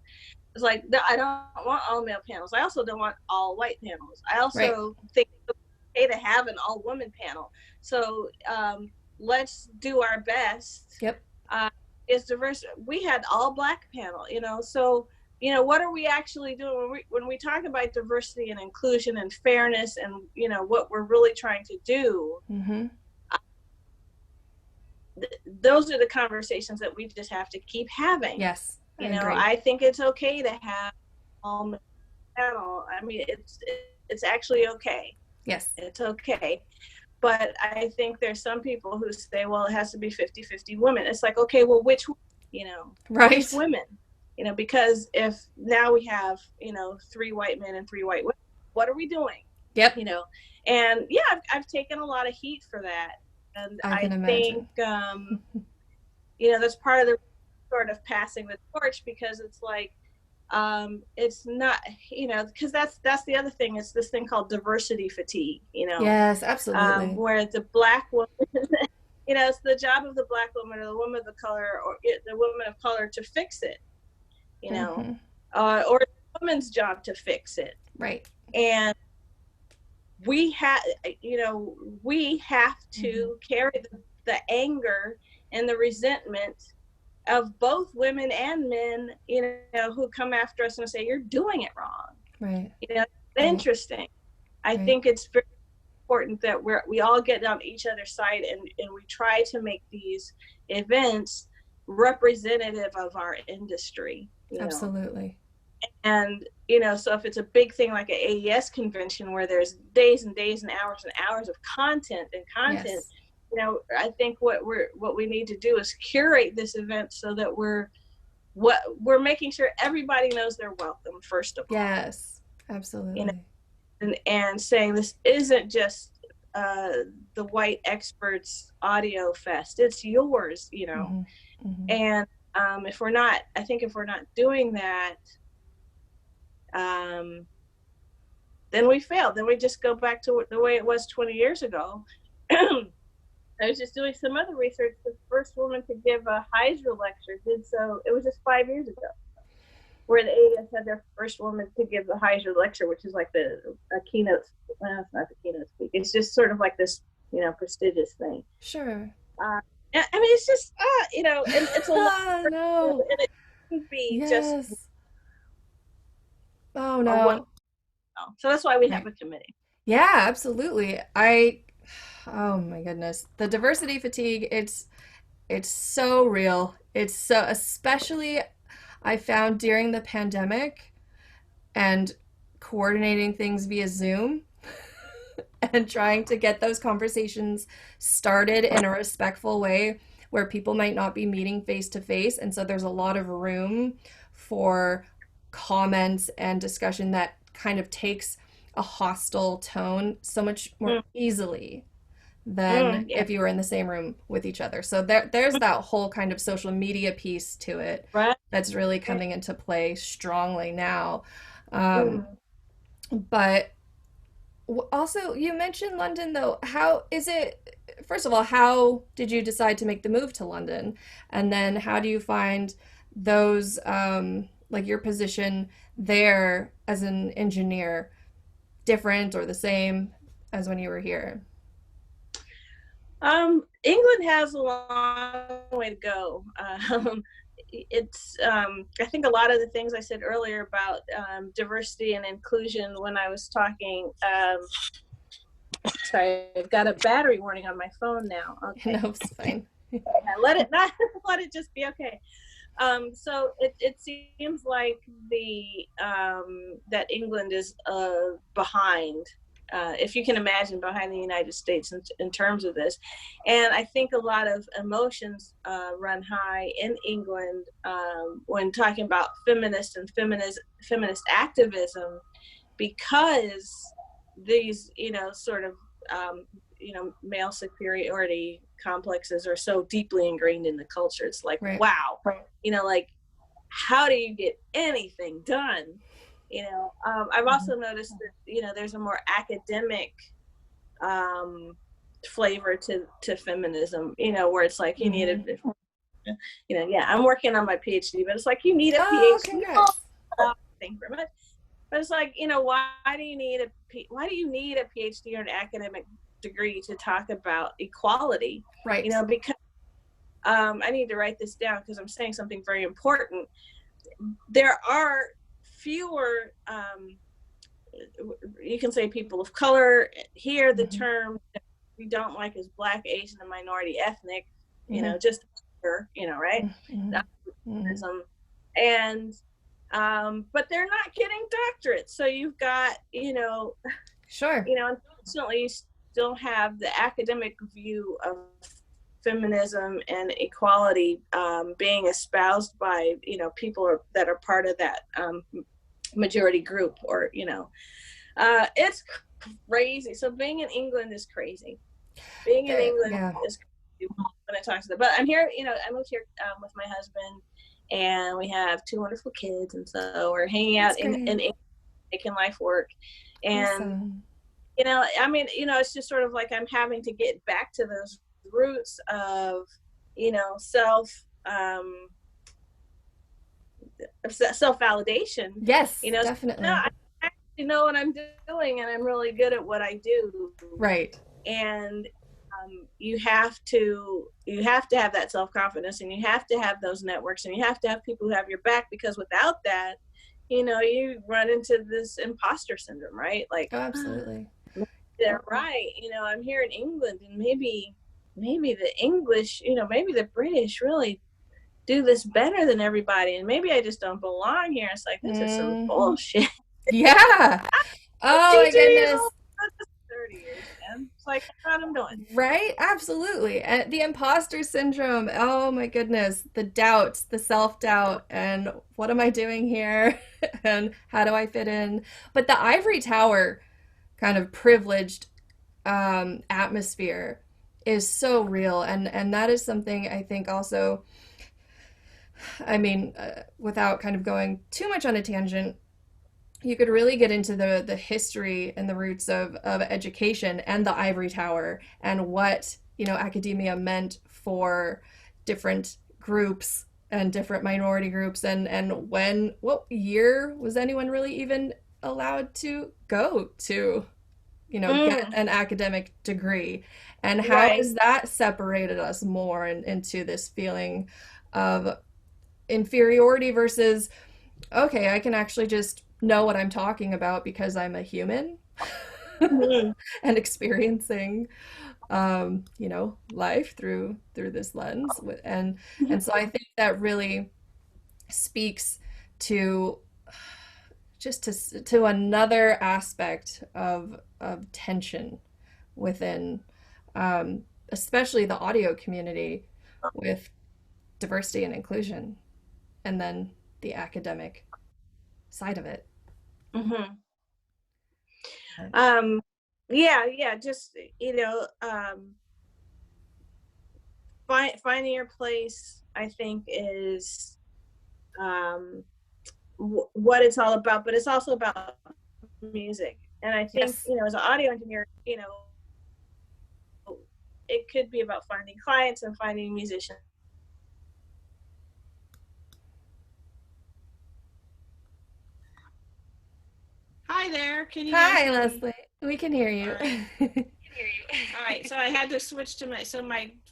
B: It's like, no, I don't want all male panels. I also don't want all white panels. I
A: Right.
B: also think it's okay to have an all woman panel. So let's do our best.
A: Yep.
B: It's diverse. We had all black panel, so what are we actually doing when we talk about diversity and inclusion and fairness, and what we're really trying to do?
A: Hmm.
B: Those are the conversations that we just have to keep having.
A: Yes, I agree.
B: I think it's okay to have all panel. I mean, it's actually okay.
A: Yes.
B: It's okay. But I think there's some people who say, well, it has to be 50-50 women. It's like, okay, well, which
A: Right.
B: women? Because if now we have, three white men and three white women, what are we doing?
A: Yep.
B: And yeah, I've taken a lot of heat for that. And
A: I can
B: I think,
A: imagine.
B: that's part of the sort of passing the torch, because it's like, it's not, because that's the other thing. It's this thing called diversity fatigue,
A: Yes, absolutely.
B: where the black woman, it's the job of the black woman or the woman of the color or the woman of color to fix it,
A: Hmm.
B: or the woman's job to fix it.
A: Right.
B: And we have, we have to carry the anger and the resentment of both women and men, who come after us and say, you're doing it wrong.
A: Right. Right.
B: Interesting. I
A: Right.
B: think it's very important that we all get on each other's side, and we try to make these events representative of our industry,
A: Absolutely.
B: and so if it's a big thing like an AES convention where there's days and days and hours of content,
A: Yes.
B: I think what we need to do is curate this event so that we're making sure everybody knows they're welcome, first of all,
A: Yes. Absolutely.
B: and saying this isn't just the white experts audio fest, it's yours,
A: Hmm. Hmm.
B: and if we're not doing that, then we fail. Then we just go back to the way it was 20 years ago. I was just doing some other research. The first woman to give a Heisler lecture did so, it was just 5 years ago, where the AES had their first woman to give the Heisler lecture, which is like a keynote. Well, it's not the keynote speak. It's just sort of like this, prestigious thing.
A: Sure.
B: I mean, it's just, and it's a lot,
A: No.
B: and it could be just
A: Yes. Oh
B: or what.
A: no.
B: So that's why we have
A: Right.
B: a committee.
A: Yeah, absolutely. Oh my goodness. The diversity fatigue, it's so real. It's so, especially I found during the pandemic and coordinating things via Zoom and trying to get those conversations started in a respectful way where people might not be meeting face to face. And so there's a lot of room for comments and discussion that kind of takes a hostile tone so much more
B: Mm,
A: easily than
B: yeah.
A: if you were in the same room with each other. So there's that whole kind of social media piece to it
B: Right.
A: that's really coming into play strongly now. Um,
B: Mm.
A: but also, you mentioned London, though. How is it? First of all, how did you decide to make the move to London? And then how do you find those, like your position there as an engineer, different or the same as when you were here?
B: England has a long way to go. I think a lot of the things I said earlier about diversity and inclusion when I was talking. Sorry, I've got a battery warning on my phone now. Okay,
A: No, it's fine.
B: let it not let it just be okay. So it seems like the that England is behind, if you can imagine, behind the United States in terms of this. And I think a lot of emotions run high in England when talking about feminist activism, because these, sort of, male superiority complexes are so deeply ingrained in the culture. It's like,
A: Right.
B: wow, like, how do you get anything done? I've also noticed that, there's a more academic um, flavor to feminism, where it's like you need
A: Mm-hmm.
B: yeah, I'm working on my PhD, but it's like you need a
A: Oh,
B: PhD.
A: congrats.
B: Thank you very much. But it's like, why why do you need a PhD or an academic degree to talk about equality?
A: Right.
B: Because I need to write this down because I'm saying something very important. There are fewer, you can say, people of color. Here, the
A: Mm-hmm.
B: term we don't like is Black, Asian, and minority ethnic,
A: Mm-hmm.
B: just, right?
A: Mm-hmm. Mm-hmm.
B: And but they're not getting doctorates. So you've got,
A: Sure.
B: unfortunately, you still have the academic view of feminism and equality being espoused by, people that are part of that majority group, or, it's crazy. So being in England is crazy. Being in England
A: Yeah.
B: is crazy when I talk to them. But I'm here, I moved here with my husband, and we have two wonderful kids, and so we're hanging
A: That's
B: out in
A: great.
B: England, making life work. And
A: Awesome.
B: it's just sort of like I'm having to get back to those roots of, self validation.
A: Yes,
B: So,
A: definitely.
B: I actually know what I'm doing, and I'm really good at what I do.
A: Right.
B: And you have to have that self-confidence, and you have to have those networks, and you have to have people who have your back, because without that, you run into this imposter syndrome, right? Like,
A: Oh, absolutely.
B: they're right. I'm here in England, and maybe the English, maybe the British really do this better than everybody, and maybe I just don't belong here. It's like, this is some
A: Hmm.
B: bullshit.
A: Yeah. Oh my
B: 52 years
A: goodness.
B: old, 30 years, man. It's like, that's what I'm doing.
A: Right? Absolutely. And the imposter syndrome. Oh my goodness. The doubt, the self-doubt, and what am I doing here? And how do I fit in? But the ivory tower kind of privileged atmosphere is so real, and that is something I think also, I mean, without kind of going too much on a tangent, you could really get into the history and the roots of education and the ivory tower and what, academia meant for different groups and different minority groups, and what year was anyone really even allowed to go to, get
B: Mm,
A: an academic degree, and how
B: right.
A: has that separated us more into this feeling of inferiority versus, okay, I can actually just know what I'm talking about because I'm a human
B: Mm,
A: and experiencing, life through this lens. And so I think that really speaks to just to another aspect of tension within, especially the audio community, with diversity and inclusion, and then the academic side of it.
D: Mm-hmm.
A: But
D: Yeah, just finding your place, I think, is what it's all about, but it's also about music. And I think,
A: yes,
D: as an audio engineer, it could be about finding clients and finding musicians.
B: Hi there. Can you guys
A: hi,
B: hear me?
A: Leslie. We can hear
B: All
A: you.
B: right. All right. So I had to switch to my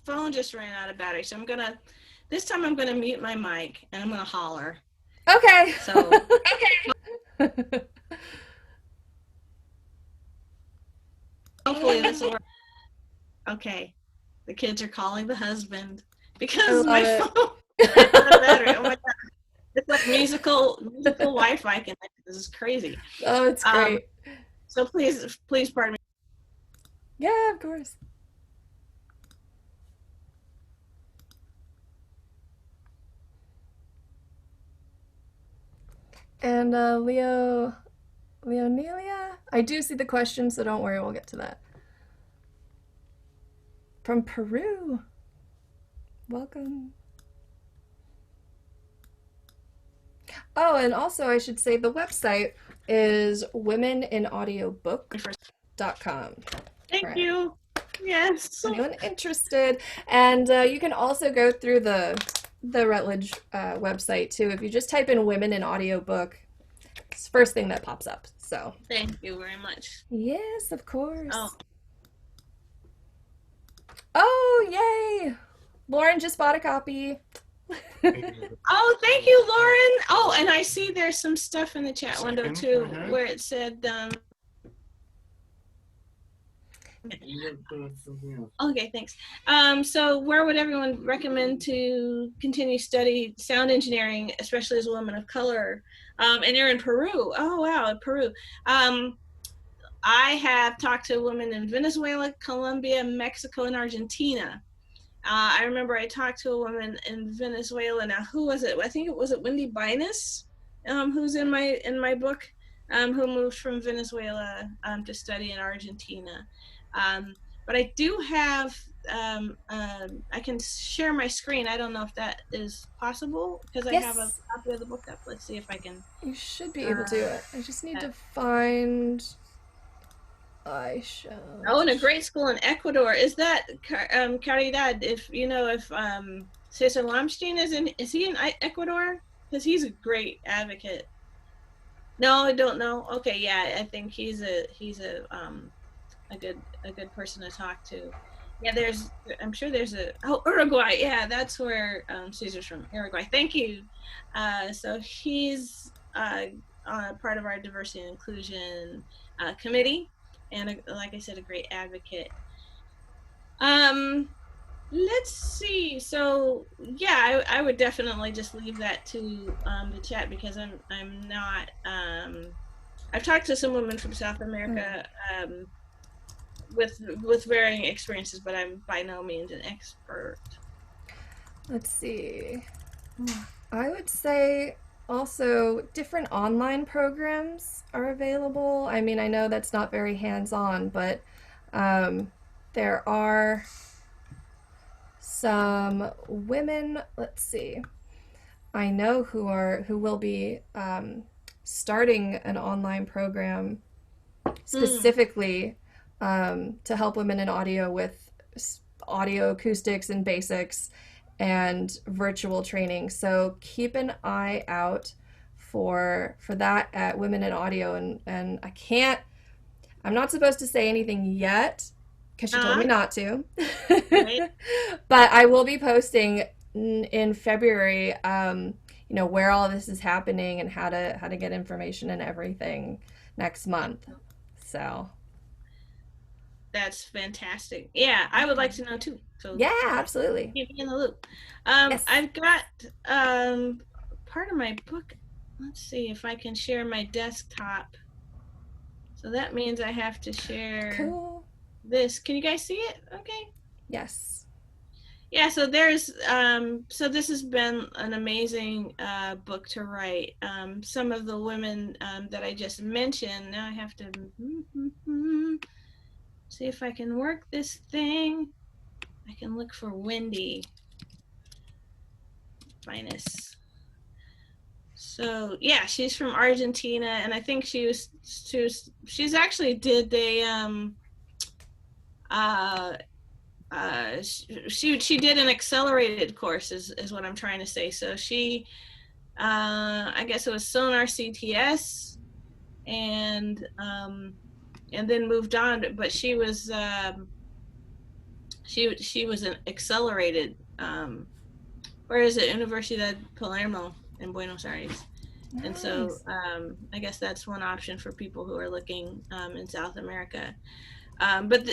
B: phone just ran out of battery. So this time I'm gonna mute my mic and I'm gonna holler.
A: Okay.
B: So hopefully this will work. Okay. The kids are calling the husband
A: I
B: because
A: love
B: my
A: it.
B: phone ran out of battery. Oh my god. It's like musical Wi-Fi connection. This is crazy.
A: Oh, it's great.
B: So please pardon me.
A: Yeah, of course. And Leonelia, I do see the question, so don't worry, we'll get to that. From Peru. Welcome. Oh, and also I should say the website is womeninaudiobook.com.
B: Thank
A: Right.
B: you. Yes.
A: Anyone interested? And you can also go through the Routledge website too. If you just type in women in audiobook, it's the first thing that pops up. So
B: Thank you very much.
A: yes, of course.
B: Oh.
A: Oh, yay! Lauren just bought a copy.
B: Oh, thank you, Lauren. Oh, and I see there's some stuff in the chat window too where it said okay, thanks. So where would everyone recommend to continue study sound engineering, especially as a woman of color? And you're in Peru. Oh wow, Peru. I have talked to women in Venezuela, Colombia, Mexico, and Argentina. I remember I talked to a woman in Venezuela. Now, who was it? I think it was Wendy Binus, who's in my book, who moved from Venezuela to study in Argentina. But I do have, I can share my screen. I don't know if that is possible because I have a
A: Yes,
B: copy of the book up. Let's see if I can.
A: you should be able to. I just need to find. I shall.
B: Oh, in a great school in Ecuador. Is that Caridad? If you know if Cesar Lamstein is he in Ecuador? Because he's a great advocate. No, I don't know. Okay, yeah, I think he's a good person to talk to. Yeah, I'm sure there's Uruguay. Yeah, that's where Caesar's from, Uruguay. Thank you. So he's part of our diversity and inclusion committee, and like I said, a great advocate. Let's see. So yeah, I would definitely just leave that to the chat because I'm not. I've talked to some women from South America with varying experiences, but I'm by no means an expert.
A: Let's see. I would say also different online programs are available. I mean, I know that's not very hands-on, but there are some women, let's see, I know who will be starting an online program specifically to help women in audio with audio acoustics and basics and virtual training. So keep an eye out for that at Women in Audio, and I'm not supposed to say anything yet because she told me not to.
B: Right.
A: But I will be posting in February, where all this is happening and how to get information and everything next month. So
B: that's fantastic. Yeah, I would like to know too. So
A: yeah, absolutely.
B: keep me in the loop.
A: Yes.
B: I've got part of my book. Let's see if I can share my desktop. So that means I have to share
A: Cool.
B: this. Can you guys see it? Okay.
A: Yes.
B: Yeah, so there's so this has been an amazing book to write. Some of the women that I just mentioned. Now I have to see if I can work this thing. I can look for Wendy Finest. So yeah, she's from Argentina, and I think she's actually did a uh she did an accelerated course is what I'm trying to say. So she I guess it was Sonar CTS, and then moved on. But she was an accelerated. Where is it? Universidad Palermo in Buenos Aires.
A: Nice.
B: And so I guess that's one option for people who are looking in South America. But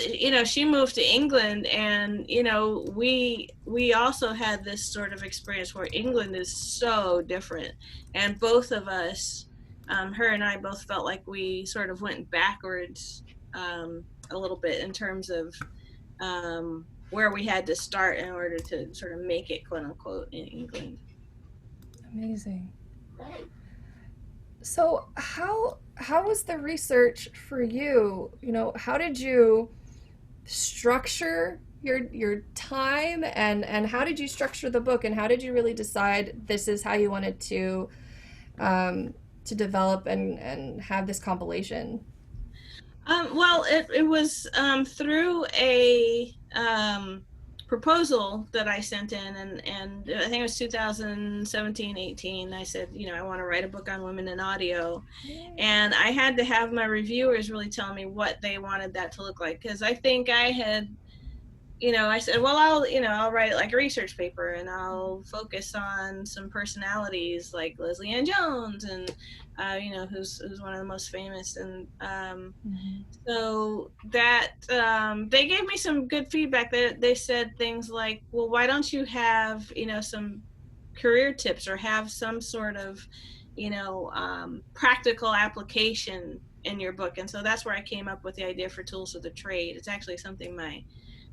B: she moved to England, and we also had this sort of experience where England is so different, and both of us, her and I, both felt like we sort of went backwards a little bit in terms of where we had to start in order to sort of make it, quote unquote, in England.
A: Amazing. So how was the research for you? How did you structure your time, and how did you structure the book, and how did you really decide this is how you wanted to develop and have this compilation?
B: Well, it was through a proposal that I sent in, and I think it was 2017-18. I said, I want to write a book on women in audio. Yay. And I had to have my reviewers really tell me what they wanted that to look like, because I think I had, I said, well, I'll write like a research paper, and I'll focus on some personalities like Leslie Ann Jones, and who's one of the most famous, and so that they gave me some good feedback. They said things like, well, why don't you have some career tips, or have some sort of practical application in your book. And so that's where I came up with the idea for Tools of the Trade. It's actually something my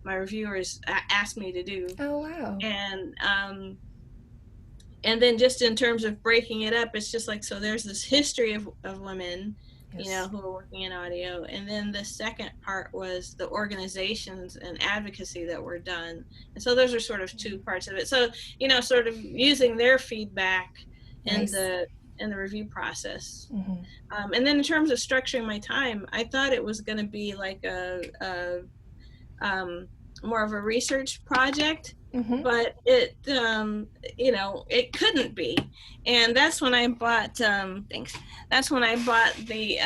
B: reviewers asked me to do.
A: Oh, wow.
B: And then just in terms of breaking it up, it's just like, so there's this history of women, yes, who are working in audio. And then the second part was the organizations and advocacy that were done. And so those are sort of two parts of it. So, sort of using their feedback in the review process. Mm-hmm. And then in terms of structuring my time, I thought it was going to be like a more of a research project, mm-hmm, but it it couldn't be. And that's when I bought that's when I bought the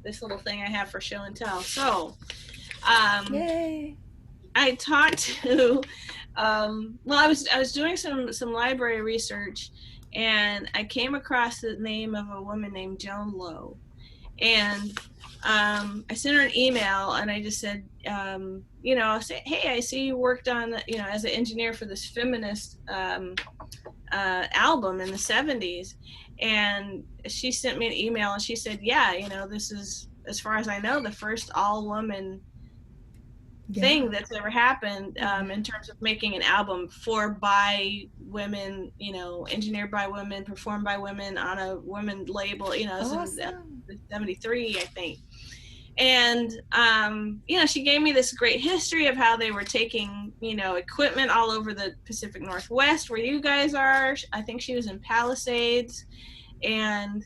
B: this little thing I have for show and tell. So
A: yay,
B: I talked to well, I was doing some library research, and I came across the name of a woman named Joan Lowe. And I sent her an email, and I just said, I said, hey, I see you worked on, as an engineer for this feminist album in the 70s. And she sent me an email, and she said, yeah, this is, as far as I know, the first all-woman thing that's ever happened in terms of making an album by women, engineered by women, performed by women on a women label,
A: awesome.
B: 73, I think. And she gave me this great history of how they were taking equipment all over the Pacific Northwest where you guys are. I think she was in Palisades, and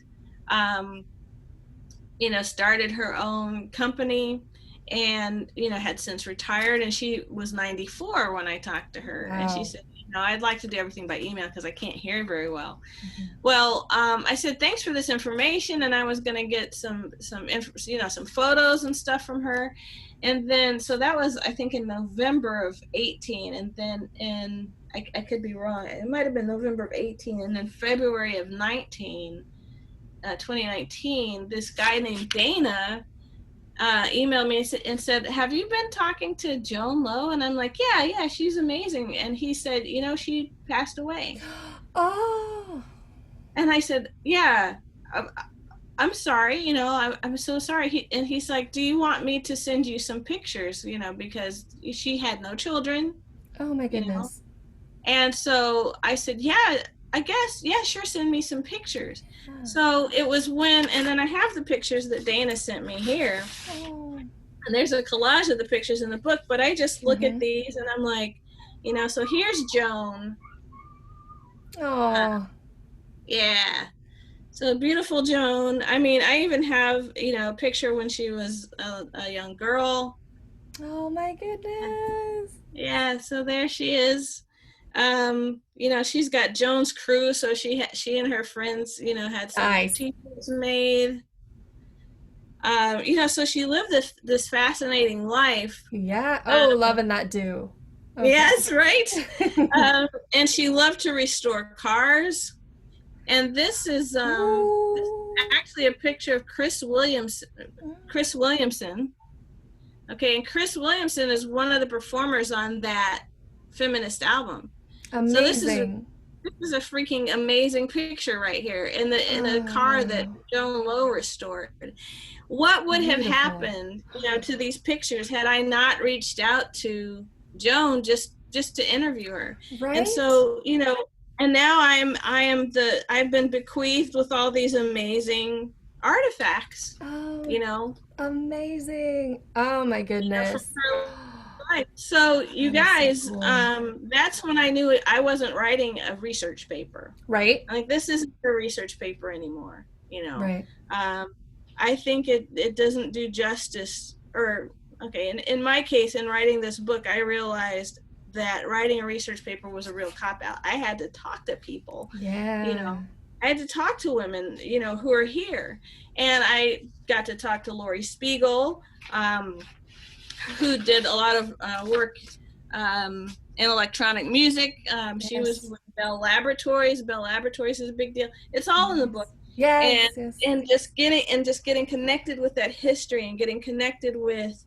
B: started her own company, and had since retired, and she was 94 when I talked to her. Wow. And she said, I'd like to do everything by email because I can't hear very well. Mm-hmm. Well, I said, thanks for this information, and I was going to get some photos and stuff from her. And then, so that was, I think, in November of 18, and then I could be wrong, it might have been November of 18, and then February of 2019, this guy named Dana emailed me and said, have you been talking to Joan Lowe? And I'm like, yeah, she's amazing. And he said, she passed away.
A: Oh.
B: And I said, yeah, I'm sorry, I'm so sorry. And he's like, do you want me to send you some pictures? Because she had no children.
A: Oh my
B: you know?
A: goodness.
B: And so I said, yeah, I guess, yeah, sure, send me some pictures.
A: Yeah.
B: So it was when, and then I have the pictures that Dana sent me here.
A: Oh.
B: And there's a collage of the pictures in the book, but I just look at
A: Mhm.
B: these and I'm like, so here's Joan.
A: Oh.
B: Yeah. So beautiful Joan. I mean, I even have, a picture when she was a young girl.
A: Oh my goodness.
B: Yeah, so there she is. She's got Joan's crew, so she and her friends, had some
A: Nice.
B: t-shirts made. So she lived this fascinating life.
A: Yeah. Oh, loving that do. Okay.
B: Yes, right. And she loved to restore cars. And this is actually a picture of Chris Williamson. Okay, and Chris Williamson is one of the performers on that feminist album.
A: Amazing.
B: So this is a freaking amazing picture right here in a car that Joan Lowe restored. What would have happened, to these pictures had I not reached out to Joan just to interview her?
A: Right.
B: And so, and now I've been bequeathed with all these amazing artifacts.
A: Oh, amazing. Oh my goodness.
B: So you guys,
A: so cool.
B: That's when I knew I wasn't writing a research paper.
A: Right.
B: Like, this isn't a research paper anymore,
A: Right.
B: I think it doesn't do justice, in my case, in writing this book, I realized that writing a research paper was a real cop-out. I had to talk to people.
A: Yeah.
B: I had to talk to women, who are here. And I got to talk to Lori Spiegel, who did a lot of work in electronic music. She was with Bell Laboratories. Bell Laboratories is a big deal. It's all in the book.
A: Yes.
B: And just getting connected with that history and getting connected with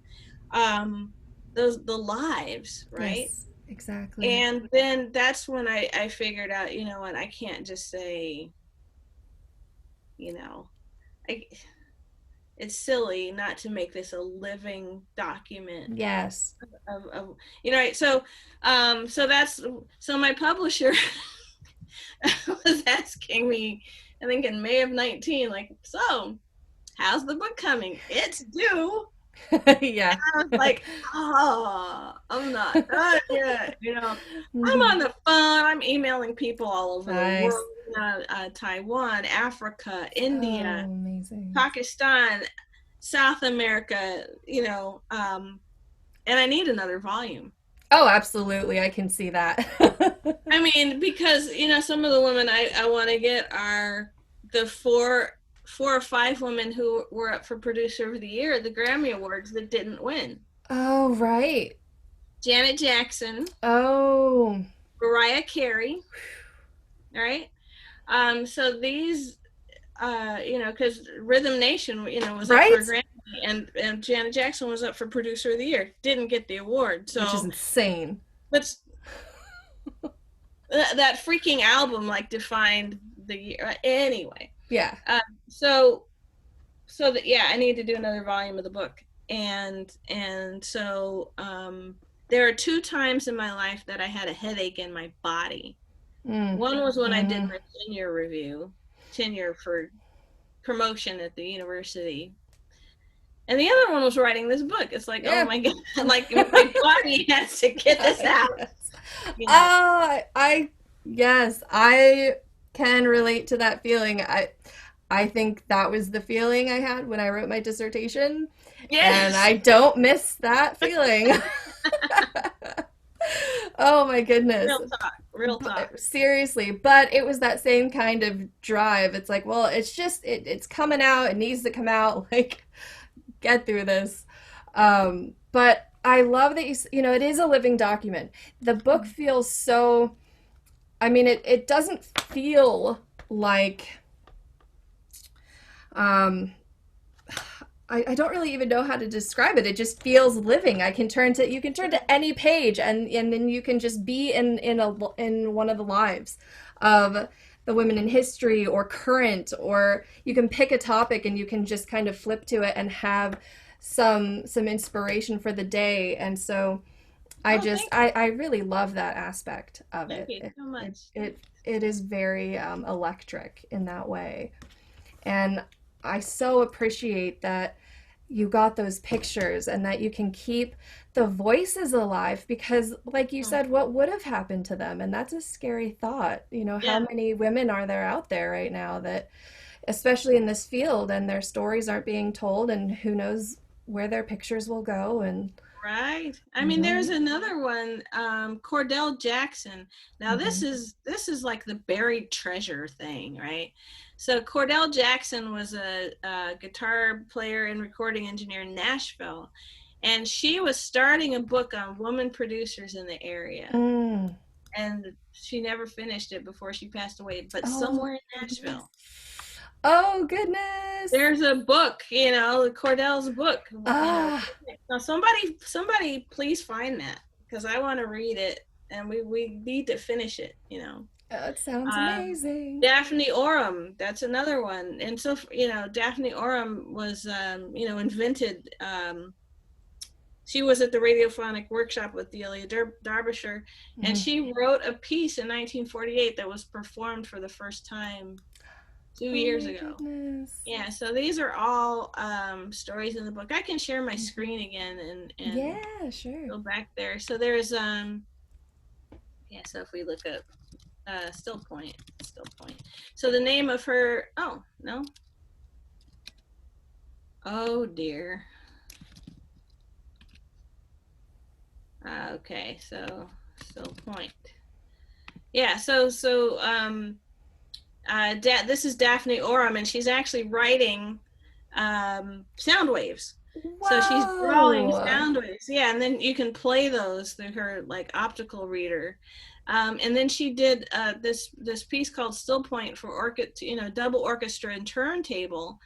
B: the lives, right? Yes,
A: exactly.
B: And then that's when I figured out, what, I can't just say, it's silly not to make this a living document.
A: Yes.
B: Right. So my publisher was asking me, I think in May of 19, like, so how's the book coming? It's due.
A: Yeah.
B: And I was like, I'm not done yet. I'm on the phone. I'm emailing people all over the world. Taiwan, Africa, India,
A: amazing.
B: Pakistan, South America, and I need another volume.
A: Oh, absolutely. I can see that.
B: I mean, because, some of the women I want to get are the four or five women who were up for Producer of the Year at the Grammy Awards that didn't win.
A: Oh, right.
B: Janet Jackson.
A: Oh.
B: Mariah Carey. All right. So these, because Rhythm Nation, was up for a Grammy, and Janet Jackson was up for Producer of the Year. Didn't get the award. So,
A: which is insane.
B: But that freaking album, like, defined the year. Anyway.
A: Yeah.
B: So that, yeah, I need to do another volume of the book. And so there are 2 times in my life that I had a headache in my body. One was when I did my tenure for promotion at the university. And the other one was writing this book. It's like, oh my God, like, my body has to get this out.
A: Yes, I can relate to that feeling. I think that was the feeling I had when I wrote my dissertation. Yes. And I don't miss that feeling. Oh my goodness.
B: Real talk.
A: Seriously, but it was that same kind of drive. It's like, well, it's just, it's coming out. It needs to come out. Like, get through this. But I love that it is a living document. The book feels so, I mean, it doesn't feel like, I don't really even know how to describe it. It just feels living. You can turn to any page and then you can just be in one of the lives of the women in history or current, or you can pick a topic and you can just kind of flip to it and have some inspiration for the day. And so I
B: Oh,
A: just
B: thank you.
A: I really love that aspect of
B: Thank
A: it.
B: you so much.
A: It is very electric in that way. And I so appreciate that you got those pictures and that you can keep the voices alive because, like you
B: Mm.
A: said, what would have happened to them? And that's a scary thought. You know, how
B: Yeah,
A: many women are there out there right now that, especially in this field, and their stories aren't being told, and who knows where their pictures will go? And,
B: right. I
A: you
B: mean, there's
A: know,
B: another one, Cordell Jackson. Now,
A: hmm
B: this is like the buried treasure thing, right? So Cordell Jackson was a guitar player and recording engineer in Nashville, and she was starting a book on women producers in the area,
A: mm.
B: and she never finished it before she passed away. But
A: Oh my
B: somewhere in
A: goodness.
B: Nashville,
A: Oh goodness.
B: there's a book, Cordell's book,
A: Ah,
B: Now somebody please find that because I want to read it and we need to finish it.
A: it sounds
B: Um,
A: amazing.
B: Daphne Oram, that's another one. And so, Daphne Oram was, invented, she was at the radiophonic workshop with Delia Derbyshire, and
A: Mhm.
B: she wrote a piece in 1948 that was performed for the first time two
A: Oh
B: years
A: my
B: ago.
A: goodness.
B: Yeah, so these are all stories in the book. I can share my
A: Mhm.
B: screen again and
A: Yeah, sure.
B: go back there. So there's yeah. So if we look up Still Point. So the name of her. Oh no. Oh dear. Okay, so Still Point. Yeah. This is Daphne Oram, and she's actually writing sound waves. So she's drawing
A: Whoa.
B: sound waves, yeah, and then you can play those through her like optical reader. And then she did this piece called Still Point for double orchestra and turntable.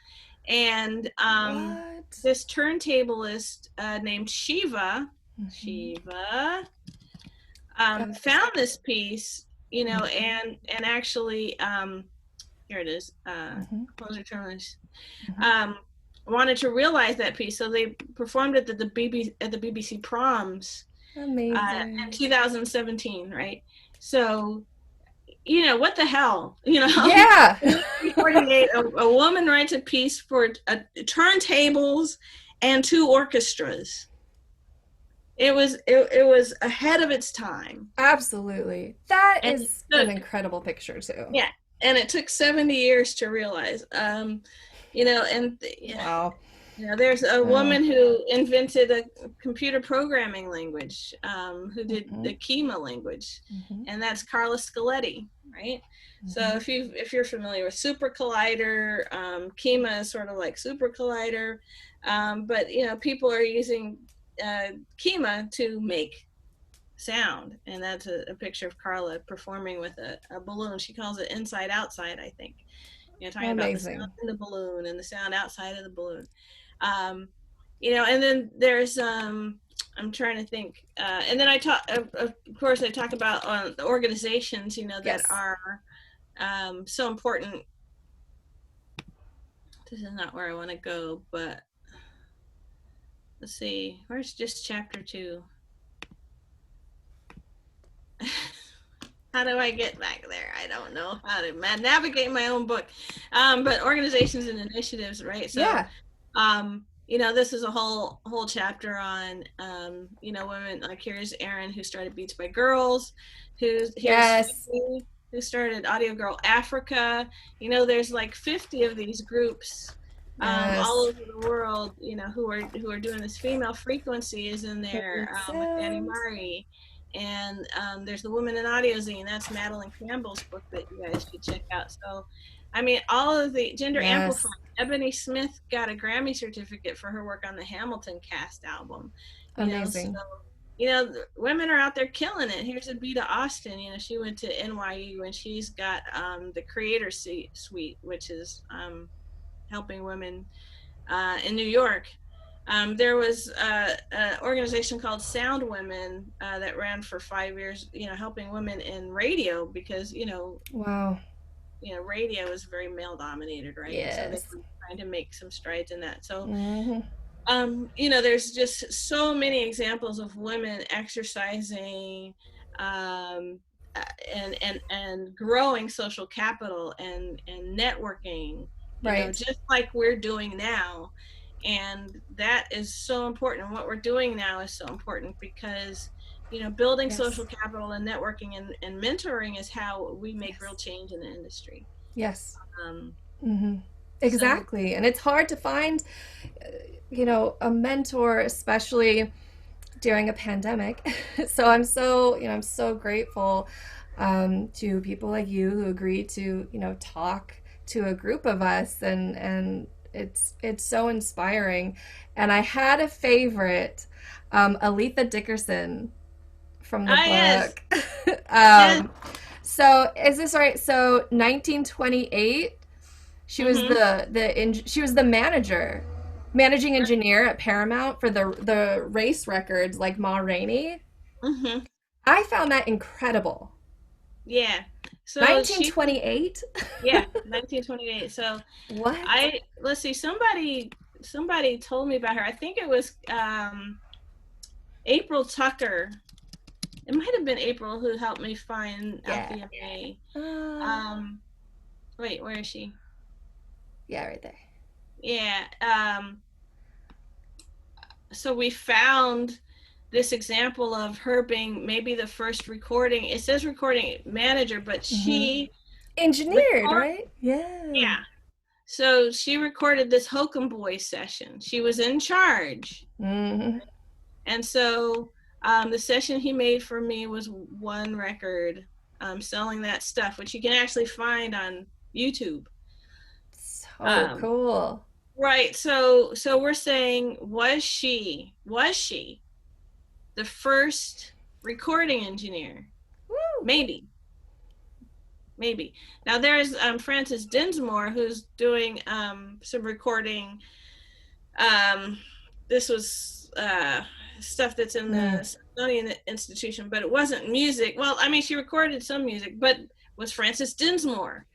B: And
A: What?
B: this turntablist named Shiva,
A: Hmm.
B: Shiva
A: That is.
B: found this piece,
A: Mhm.
B: and actually here it is,
A: Mhm.
B: composer terminus,
A: Mhm.
B: um, wanted to realize that piece, so they performed it at the BBC Proms in
A: Amazing.
B: 2017, right? So, what the hell,
A: Yeah.
B: 1948, a woman writes a piece for turntables and two orchestras. It was ahead of its time,
A: Absolutely. That
B: and it
A: is an
B: took
A: incredible picture too.
B: yeah, and it took 70 years to realize. And
A: Wow.
B: there's a
A: Wow.
B: woman who invented a computer programming language, who did
A: Mhm.
B: the Kima language,
A: Mhm.
B: and that's Carla Scaletti, right? So
A: Mhm.
B: if you're familiar with Super Collider, Kima is sort of like Super Collider, but people are using Kima to make sound, and that's a picture of Carla performing with a balloon. She calls it inside outside, I think, talking about the sound
A: Amazing.
B: in the balloon and the sound outside of the balloon. um, and then there's I'm trying to think, and then I talk, of course I talk about the organizations, that
A: Yes.
B: are so important. This is not where I want to go, but let's see, where's just chapter 2? How do I get back there? I don't know how to navigate my own book. But organizations and initiatives, right? So,
A: Yeah.
B: this is a whole chapter on, women. Like here's Erin, who started Beats by Girls. Here's
A: Yes.
B: Phoebe, who started Audio Girl Africa. There's like 50 of these groups all
A: Yes.
B: over the world. Who are doing this. Female Frequency is in there,
A: Create
B: with Danny
A: sounds.
B: Murray. And there's the Woman in Audio Zine. That's Madeline Campbell's book that you guys should check out. So, I mean, all of the gender amplifying.
A: Yes.
B: Ebony Smith got a Grammy certificate for her work on the Hamilton cast album. So
A: Amazing.
B: women are out there killing it. Here's Abita Austin. She went to NYU, and she's got the Creator Suite, which is helping women in New York. There was an organization called Sound Women that ran for 5 years, helping women in radio, because
A: Wow.
B: radio is very male dominated, right? And so they
A: Yes.
B: were trying to make some strides in that. So
A: Hmm.
B: there's just so many examples of women exercising um, and growing social capital and networking,
A: Right.
B: just like we're doing now. And that is so important. And what we're doing now is so important because, building social
A: Yes.
B: capital and networking and mentoring is how we make real
A: Yes.
B: change in the industry.
A: Yes.
B: Um,
A: Hmm.
B: so
A: Exactly. And it's hard to find, a mentor, especially during a pandemic. So I'm so grateful to people like you who agreed to, talk to a group of us, and it's so inspiring. And I had a favorite, Aletha Dickerson from the
B: yes,
A: book.
B: yes.
A: um, so is this right? So 1928,
B: Mm-hmm.
A: she was the managing engineer at Paramount for the race records like Ma Rainey.
B: Mm-hmm.
A: I found that incredible.
B: Yeah. So she,
A: 1928?
B: yeah, 1928. So
A: What?
B: let's see, somebody told me about her. I think it was April Tucker. It might have been April who helped me find
A: Yeah.
B: Althea.
A: Uh,
B: Um, wait, where is she?
A: yeah, right there.
B: Yeah. So we found this example of her being maybe the first recording. It says recording manager, but
A: Hmm.
B: she
A: Engineered,
B: record.
A: right? Yeah.
B: Yeah. So she recorded this Hokum Boys session. She was in charge.
A: Hmm.
B: And so the session he made for me was one record, selling that stuff, which you can actually find on YouTube.
A: So
B: Um,
A: cool.
B: right. So we're saying, was she the first recording engineer?
A: Woo.
B: Maybe, maybe. Now there's Frances Dinsmore who's doing some recording. Um, this was stuff that's in
A: Mm.
B: the Smithsonian Institution, but it wasn't music. Well, I mean, she recorded some music, but was Frances Dinsmore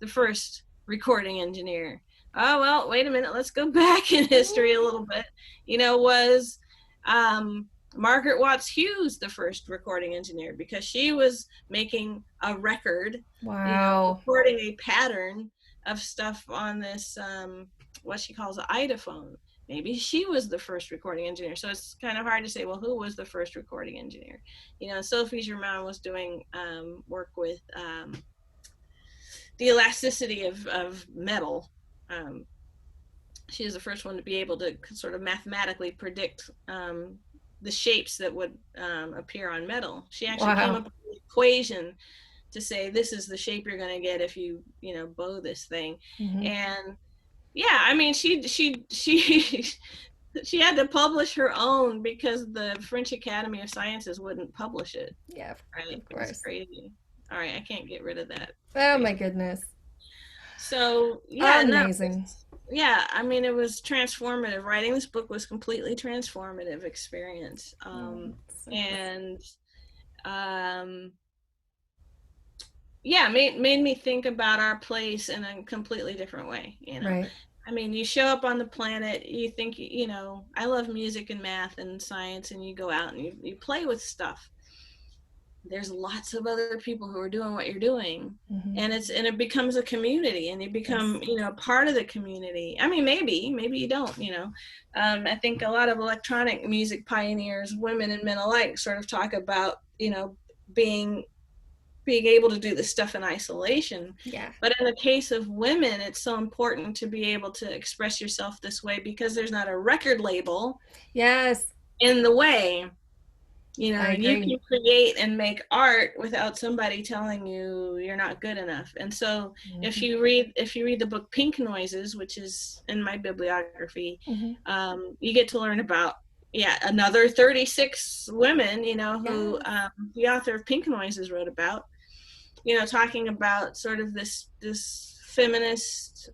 B: the first recording engineer? Oh, well, wait a minute. Let's go back in history a little bit. Was um, Margaret Watts Hughes the first recording engineer because she was making a record,
A: Wow.
B: recording a pattern of stuff on this, what she calls an idophone. Maybe she was the first recording engineer. So it's kind of hard to say, well, who was the first recording engineer? Sophie Germain was doing work with the elasticity of metal. Um, she is the first one to be able to sort of mathematically predict the shapes that would appear on metal. She actually came
A: Wow.
B: up with an equation to say this is the shape you're going to get if you bow this thing.
A: Hmm.
B: And yeah, I mean, she she had to publish her own because the French Academy of Sciences wouldn't publish it.
A: Yeah,
B: Right?
A: of
B: It was
A: course.
B: crazy. All right, I can't get rid of that. It's
A: Oh my
B: crazy.
A: goodness.
B: So yeah, no,
A: Amazing.
B: yeah. I mean, it was transformative. Writing this book was completely transformative experience,
A: Oh, so cool.
B: and um, yeah, made me think about our place in a completely different way.
A: Right.
B: I mean, you show up on the planet, you think, I love music and math and science, and you go out and you play with stuff. There's lots of other people who are doing what you're doing.
A: Hmm.
B: And it becomes a community, and you
A: Yes.
B: become, part of the community. I mean, maybe you don't. I think a lot of electronic music pioneers, women and men alike, sort of talk about, being able to do this stuff in isolation.
A: Yeah.
B: But in the case of women, it's so important to be able to express yourself this way because there's not a record label
A: Yes.
B: in the way.
A: I
B: You
A: agree.
B: can create and make art without somebody telling you you're not good enough. And so
A: Hmm.
B: if you read the book Pink Noises, which is in my bibliography,
A: Hmm.
B: you get to learn about another 36 women, who
A: Yes.
B: the author of Pink Noises wrote about, talking about sort of this feminist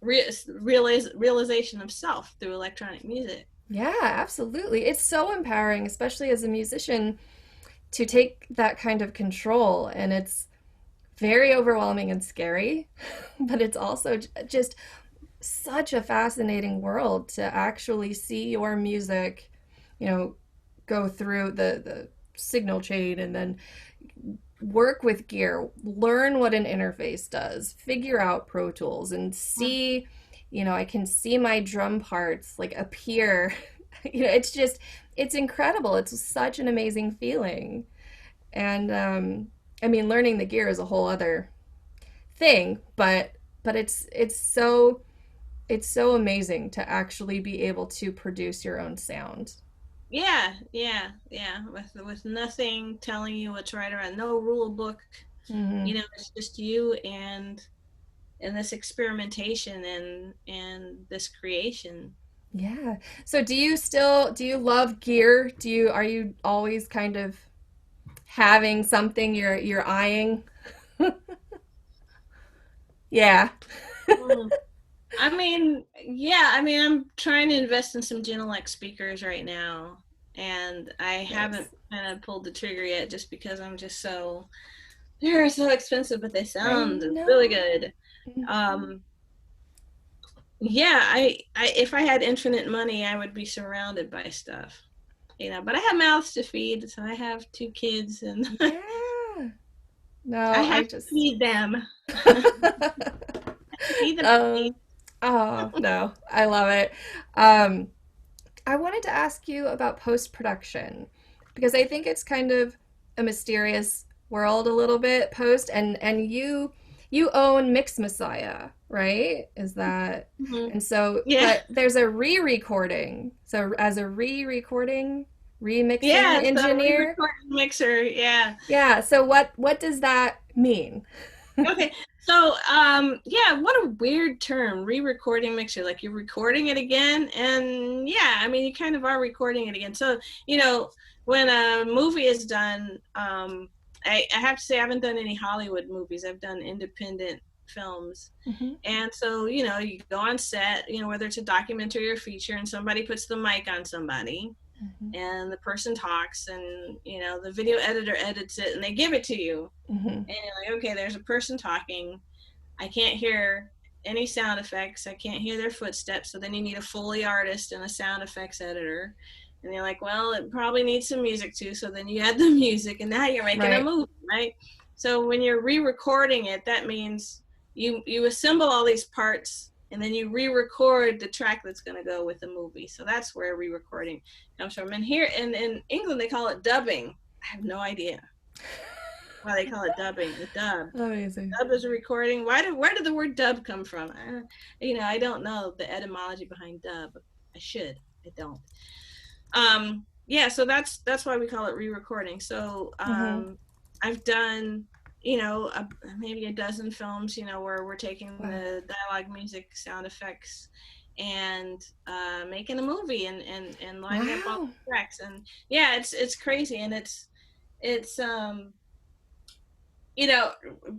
B: realization of self through electronic music.
A: Yeah, absolutely. It's so empowering, especially as a musician, to take that kind of control. And it's very overwhelming and scary, but it's also just such a fascinating world to actually see your music, you know, go through the signal chain and then work with gear, learn what an interface does, figure out Pro Tools, and see, I can see my drum parts like appear. It's just, it's incredible. It's such an amazing feeling. And I mean, learning the gear is a whole other thing, but it's so amazing to actually be able to produce your own sound.
B: Yeah, yeah, yeah. With nothing telling you what's right or wrong, no rule book.
A: Hmm.
B: It's just you and this experimentation and this creation.
A: Yeah. So do you love gear? Are you always kind of having something you're eyeing? Yeah.
B: Mm. I mean, yeah, I mean, I'm trying to invest in some Genelec speakers right now, and I haven't
A: Nice.
B: kind of pulled the trigger yet just because they're so expensive, but they
A: I
B: sound really
A: know.
B: good. Um, yeah, if I had infinite money, I would be surrounded by stuff, but I have mouths to feed, so I have two kids and
A: Yeah.
B: I
A: No, I
B: have to
A: just
B: feed them. Feed them.
A: um oh, no. I love it. Um I wanted to ask you about post production because I think it's kind of a mysterious world a little bit post and you own Mix Messiah, right? Is that
B: Mhm.
A: and so
B: Yeah.
A: but there's a re-recording. So as a re-recording, remixing
B: Yeah, it's a
A: engineer.
B: re-recorded mixer. Yeah.
A: Yeah, so what does that mean?
B: Okay. So, yeah, what a weird term, re-recording mixer. Like you're recording it again, and yeah, I mean, you kind of are recording it again. So, when a movie is done, I have to say I haven't done any Hollywood movies. I've done independent films.
A: Hmm.
B: And so, you go on set, whether it's a documentary or feature, and somebody puts the mic on somebody,
A: Hmm.
B: and the person talks, and the video editor edits it and they give it to you,
A: Hmm.
B: and you're like, okay, there's a person talking, I can't hear any sound effects, I can't hear their footsteps, so then you need a Foley artist and a sound effects editor, and you're like, well, it probably needs some music too, so then you add the music, and now you're making a
A: Right.
B: movie, right? So when you're re-recording it, that means you assemble all these parts and then you re-record the track that's going to go with the movie. So that's where re-recording comes from. And here in England, they call it dubbing. I have no idea why they call it dubbing. The dub.
A: Amazing.
B: Dub is a recording. Where did the word dub come from? I don't know the etymology behind dub. I should. I don't. Yeah, so that's why we call it re-recording. So
A: Hmm.
B: I've done maybe a dozen films, where we're taking
A: Wow.
B: the dialogue, music, sound effects, and making a movie and lining up all
A: Wow.
B: the tracks. And yeah, it's crazy, and it's you know,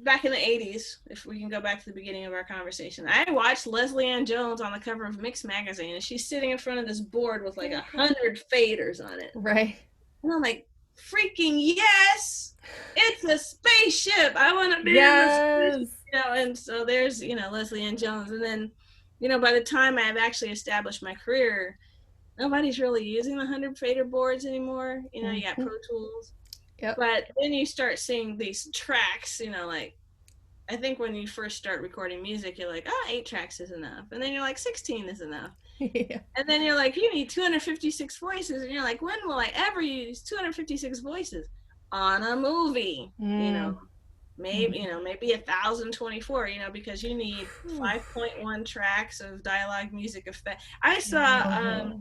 B: back in the 80s, if we can go back to the beginning of our conversation, I watched Leslie Ann Jones on the cover of Mix magazine, and she's sitting in front of this board with like 100 faders on it.
A: Right.
B: And I'm like, freaking yes! It's a spaceship! I want to be in the spaceship!
A: Yes.
B: And so there's, Leslie Ann Jones. And then, by the time I've actually established my career, nobody's really using the 100 fader boards anymore. You got
A: Hmm.
B: Pro Tools.
A: Yep.
B: But then you start seeing these tracks, like, I think when you first start recording music, you're like, 8 tracks is enough. And then you're like, 16 is enough.
A: Yeah.
B: And then you're like, you need 256 voices. And you're like, when will I ever use 256 voices on a movie?
A: Mm.
B: Maybe 1,024, because you need
A: Whew.
B: 5.1 tracks of dialogue, music, effect. I saw,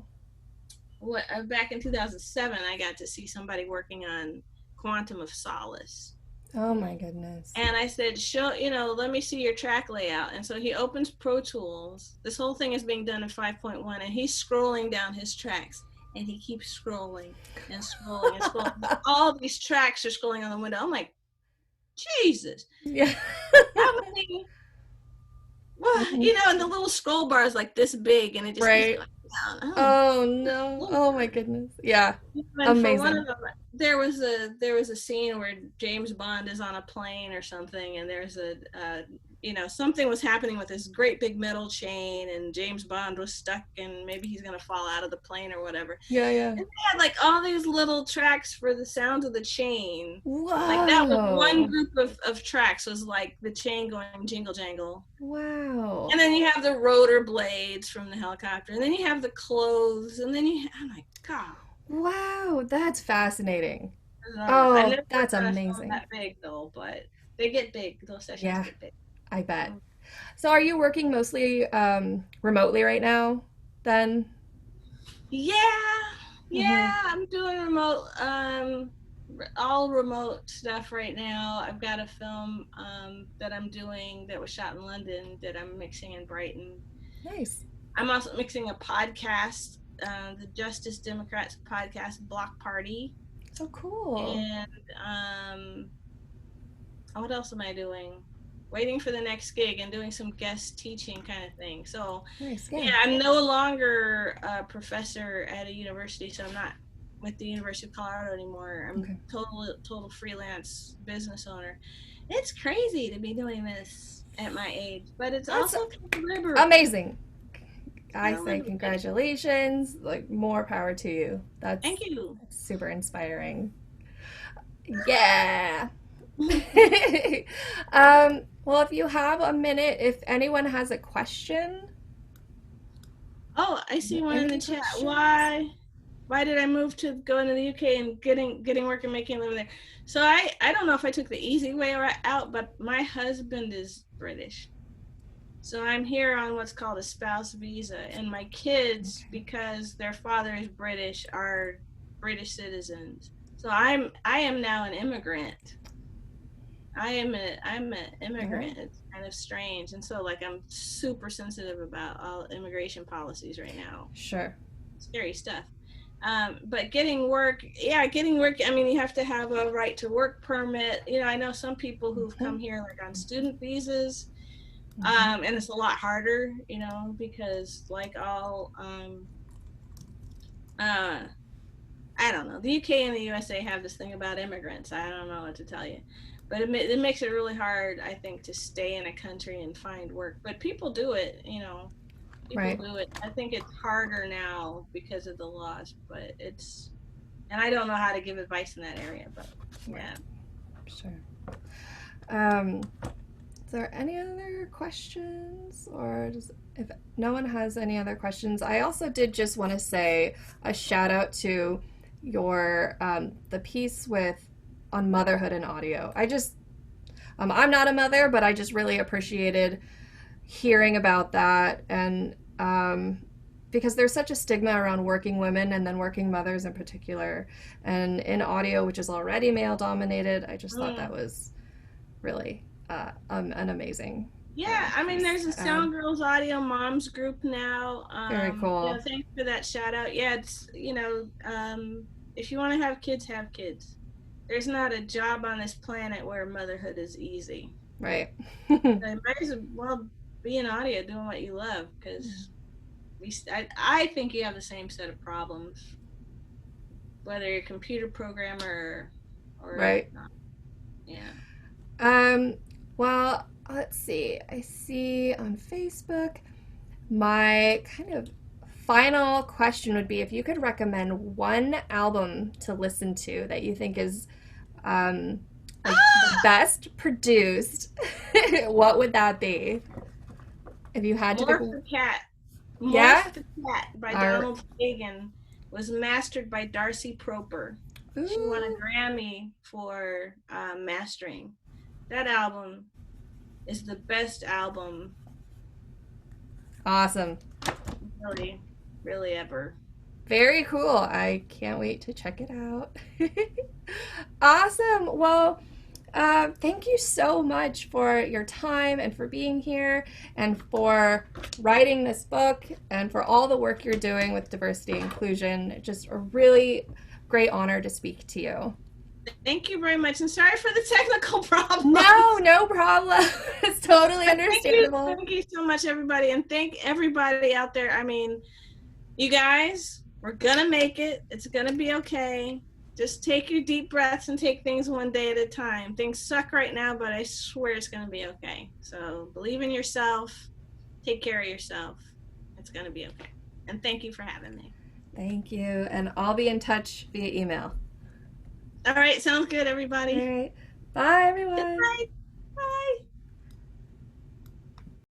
A: Wow.
B: back in 2007, I got to see somebody working on Quantum of Solace.
A: Oh my goodness.
B: And I said, let me see your track layout. And so he opens Pro Tools. This whole thing is being done in 5.1, and he's scrolling down his tracks. And he keeps scrolling and scrolling and scrolling. All these tracks are scrolling on the window. I'm like, Jesus,
A: Yeah.
B: how many? Well,
A: Mhm.
B: and the little scroll bar is like this big, and it just keeps
A: Right.
B: going down. Oh,
A: Oh no. Oh my goodness. Yeah.
B: and for one
A: Amazing.
B: of them, there was a scene where James Bond is on a plane or something, and there's a something was happening with this great big metal chain, and James Bond was stuck, and maybe he's gonna fall out of the plane or whatever.
A: Yeah, yeah.
B: And they had like all these little tracks for the sounds of the chain.
A: Whoa.
B: Like that was one group of tracks, was like the chain going jingle jangle.
A: Wow.
B: And then you have the rotor blades from the helicopter, and then you have the clothes, and then I'm like, God.
A: Wow, that's fascinating.
B: I never
A: that's
B: done a film
A: amazing.
B: that big though, but they get big. Those sessions get big.
A: I bet. So are you working mostly remotely right now then?
B: Yeah, I'm doing remote, all remote stuff right now. I've got a film that I'm doing that was shot in London that I'm mixing in Brighton.
A: Nice.
B: I'm also mixing a podcast, the Justice Democrats podcast, Block Party.
A: So cool.
B: And what else am I doing? Waiting for the next gig and doing some guest teaching kind of thing. So
A: nice,
B: yeah, I'm no longer a professor at a university, so I'm not with the University of Colorado anymore. I'm total freelance business owner. It's crazy to be doing this at my age, but it's also liberating.
A: Amazing. I say congratulations, like more power to you.
B: Thank you.
A: That's super inspiring. Yeah. Well, if you have a minute, if anyone has a question.
B: Oh, I see one in the chat. Why did I move to going to the UK and getting work and making a living there? So I don't know if I took the easy way out, but my husband is British. So I'm here on what's called a spouse visa, and my kids, because their father is British, are British citizens. So I am now an immigrant. I'm an immigrant. It's kind of strange, and so like I'm super sensitive about all immigration policies right now.
A: Sure.
B: Scary stuff. But getting work. I mean, you have to have a right to work permit. I know some people who've come here like on student visas, and it's a lot harder, because like all, I don't know. The UK and the USA have this thing about immigrants. I don't know what to tell you. But it makes it really hard, I think, to stay in a country and find work. But people do it, People do it. I think it's harder now because of the laws, but and I don't know how to give advice in that area, but yeah.
A: Sure. Is there any other questions? Or if no one has any other questions, I also did just want to say a shout out to your the piece on motherhood and audio. I'm not a mother, but I just really appreciated hearing about that, and because there's such a stigma around working women and then working mothers in particular, and in audio, which is already male dominated, I just thought that was really an amazing.
B: Yeah, I mean, there's a Sound Girls Audio Moms group now.
A: Very cool.
B: Thanks for that shout out. Yeah, it's if you want to have kids, have kids. There's not a job on this planet where motherhood is easy.
A: Right.
B: So you might as well be in audio doing what you love, because I think you have the same set of problems, whether you're a computer programmer or
A: right.
B: not. Yeah.
A: Well, let's see. I see on Facebook, my kind of final question would be if you could recommend one album to listen to that you think is the best produced, what would that be? If you had to pick...
B: the Cat.
A: Yeah?
B: The Cat by Donald Fagen was mastered by Darcy Proper. Ooh. She won a Grammy for mastering. That album is the best album.
A: Awesome.
B: Really, really ever.
A: Very cool. I can't wait to check it out. Awesome. Well, thank you so much for your time and for being here and for writing this book and for all the work you're doing with diversity and inclusion. Just a really great honor to speak to you.
B: Thank you very much, and sorry for the technical problem.
A: No problem. It's totally understandable.
B: Thank you so much, everybody, and thank everybody out there. I mean, you guys, we're gonna make it. It's gonna be okay. just take your deep breaths and take things one day at a time. Things suck right now, but I swear it's going to be okay. So believe in yourself. Take care of yourself. It's going to be okay. And thank you for having me.
A: Thank you. And I'll be in touch via email.
B: All right. Sounds good, everybody.
A: All right. Bye, everyone.
B: Good night.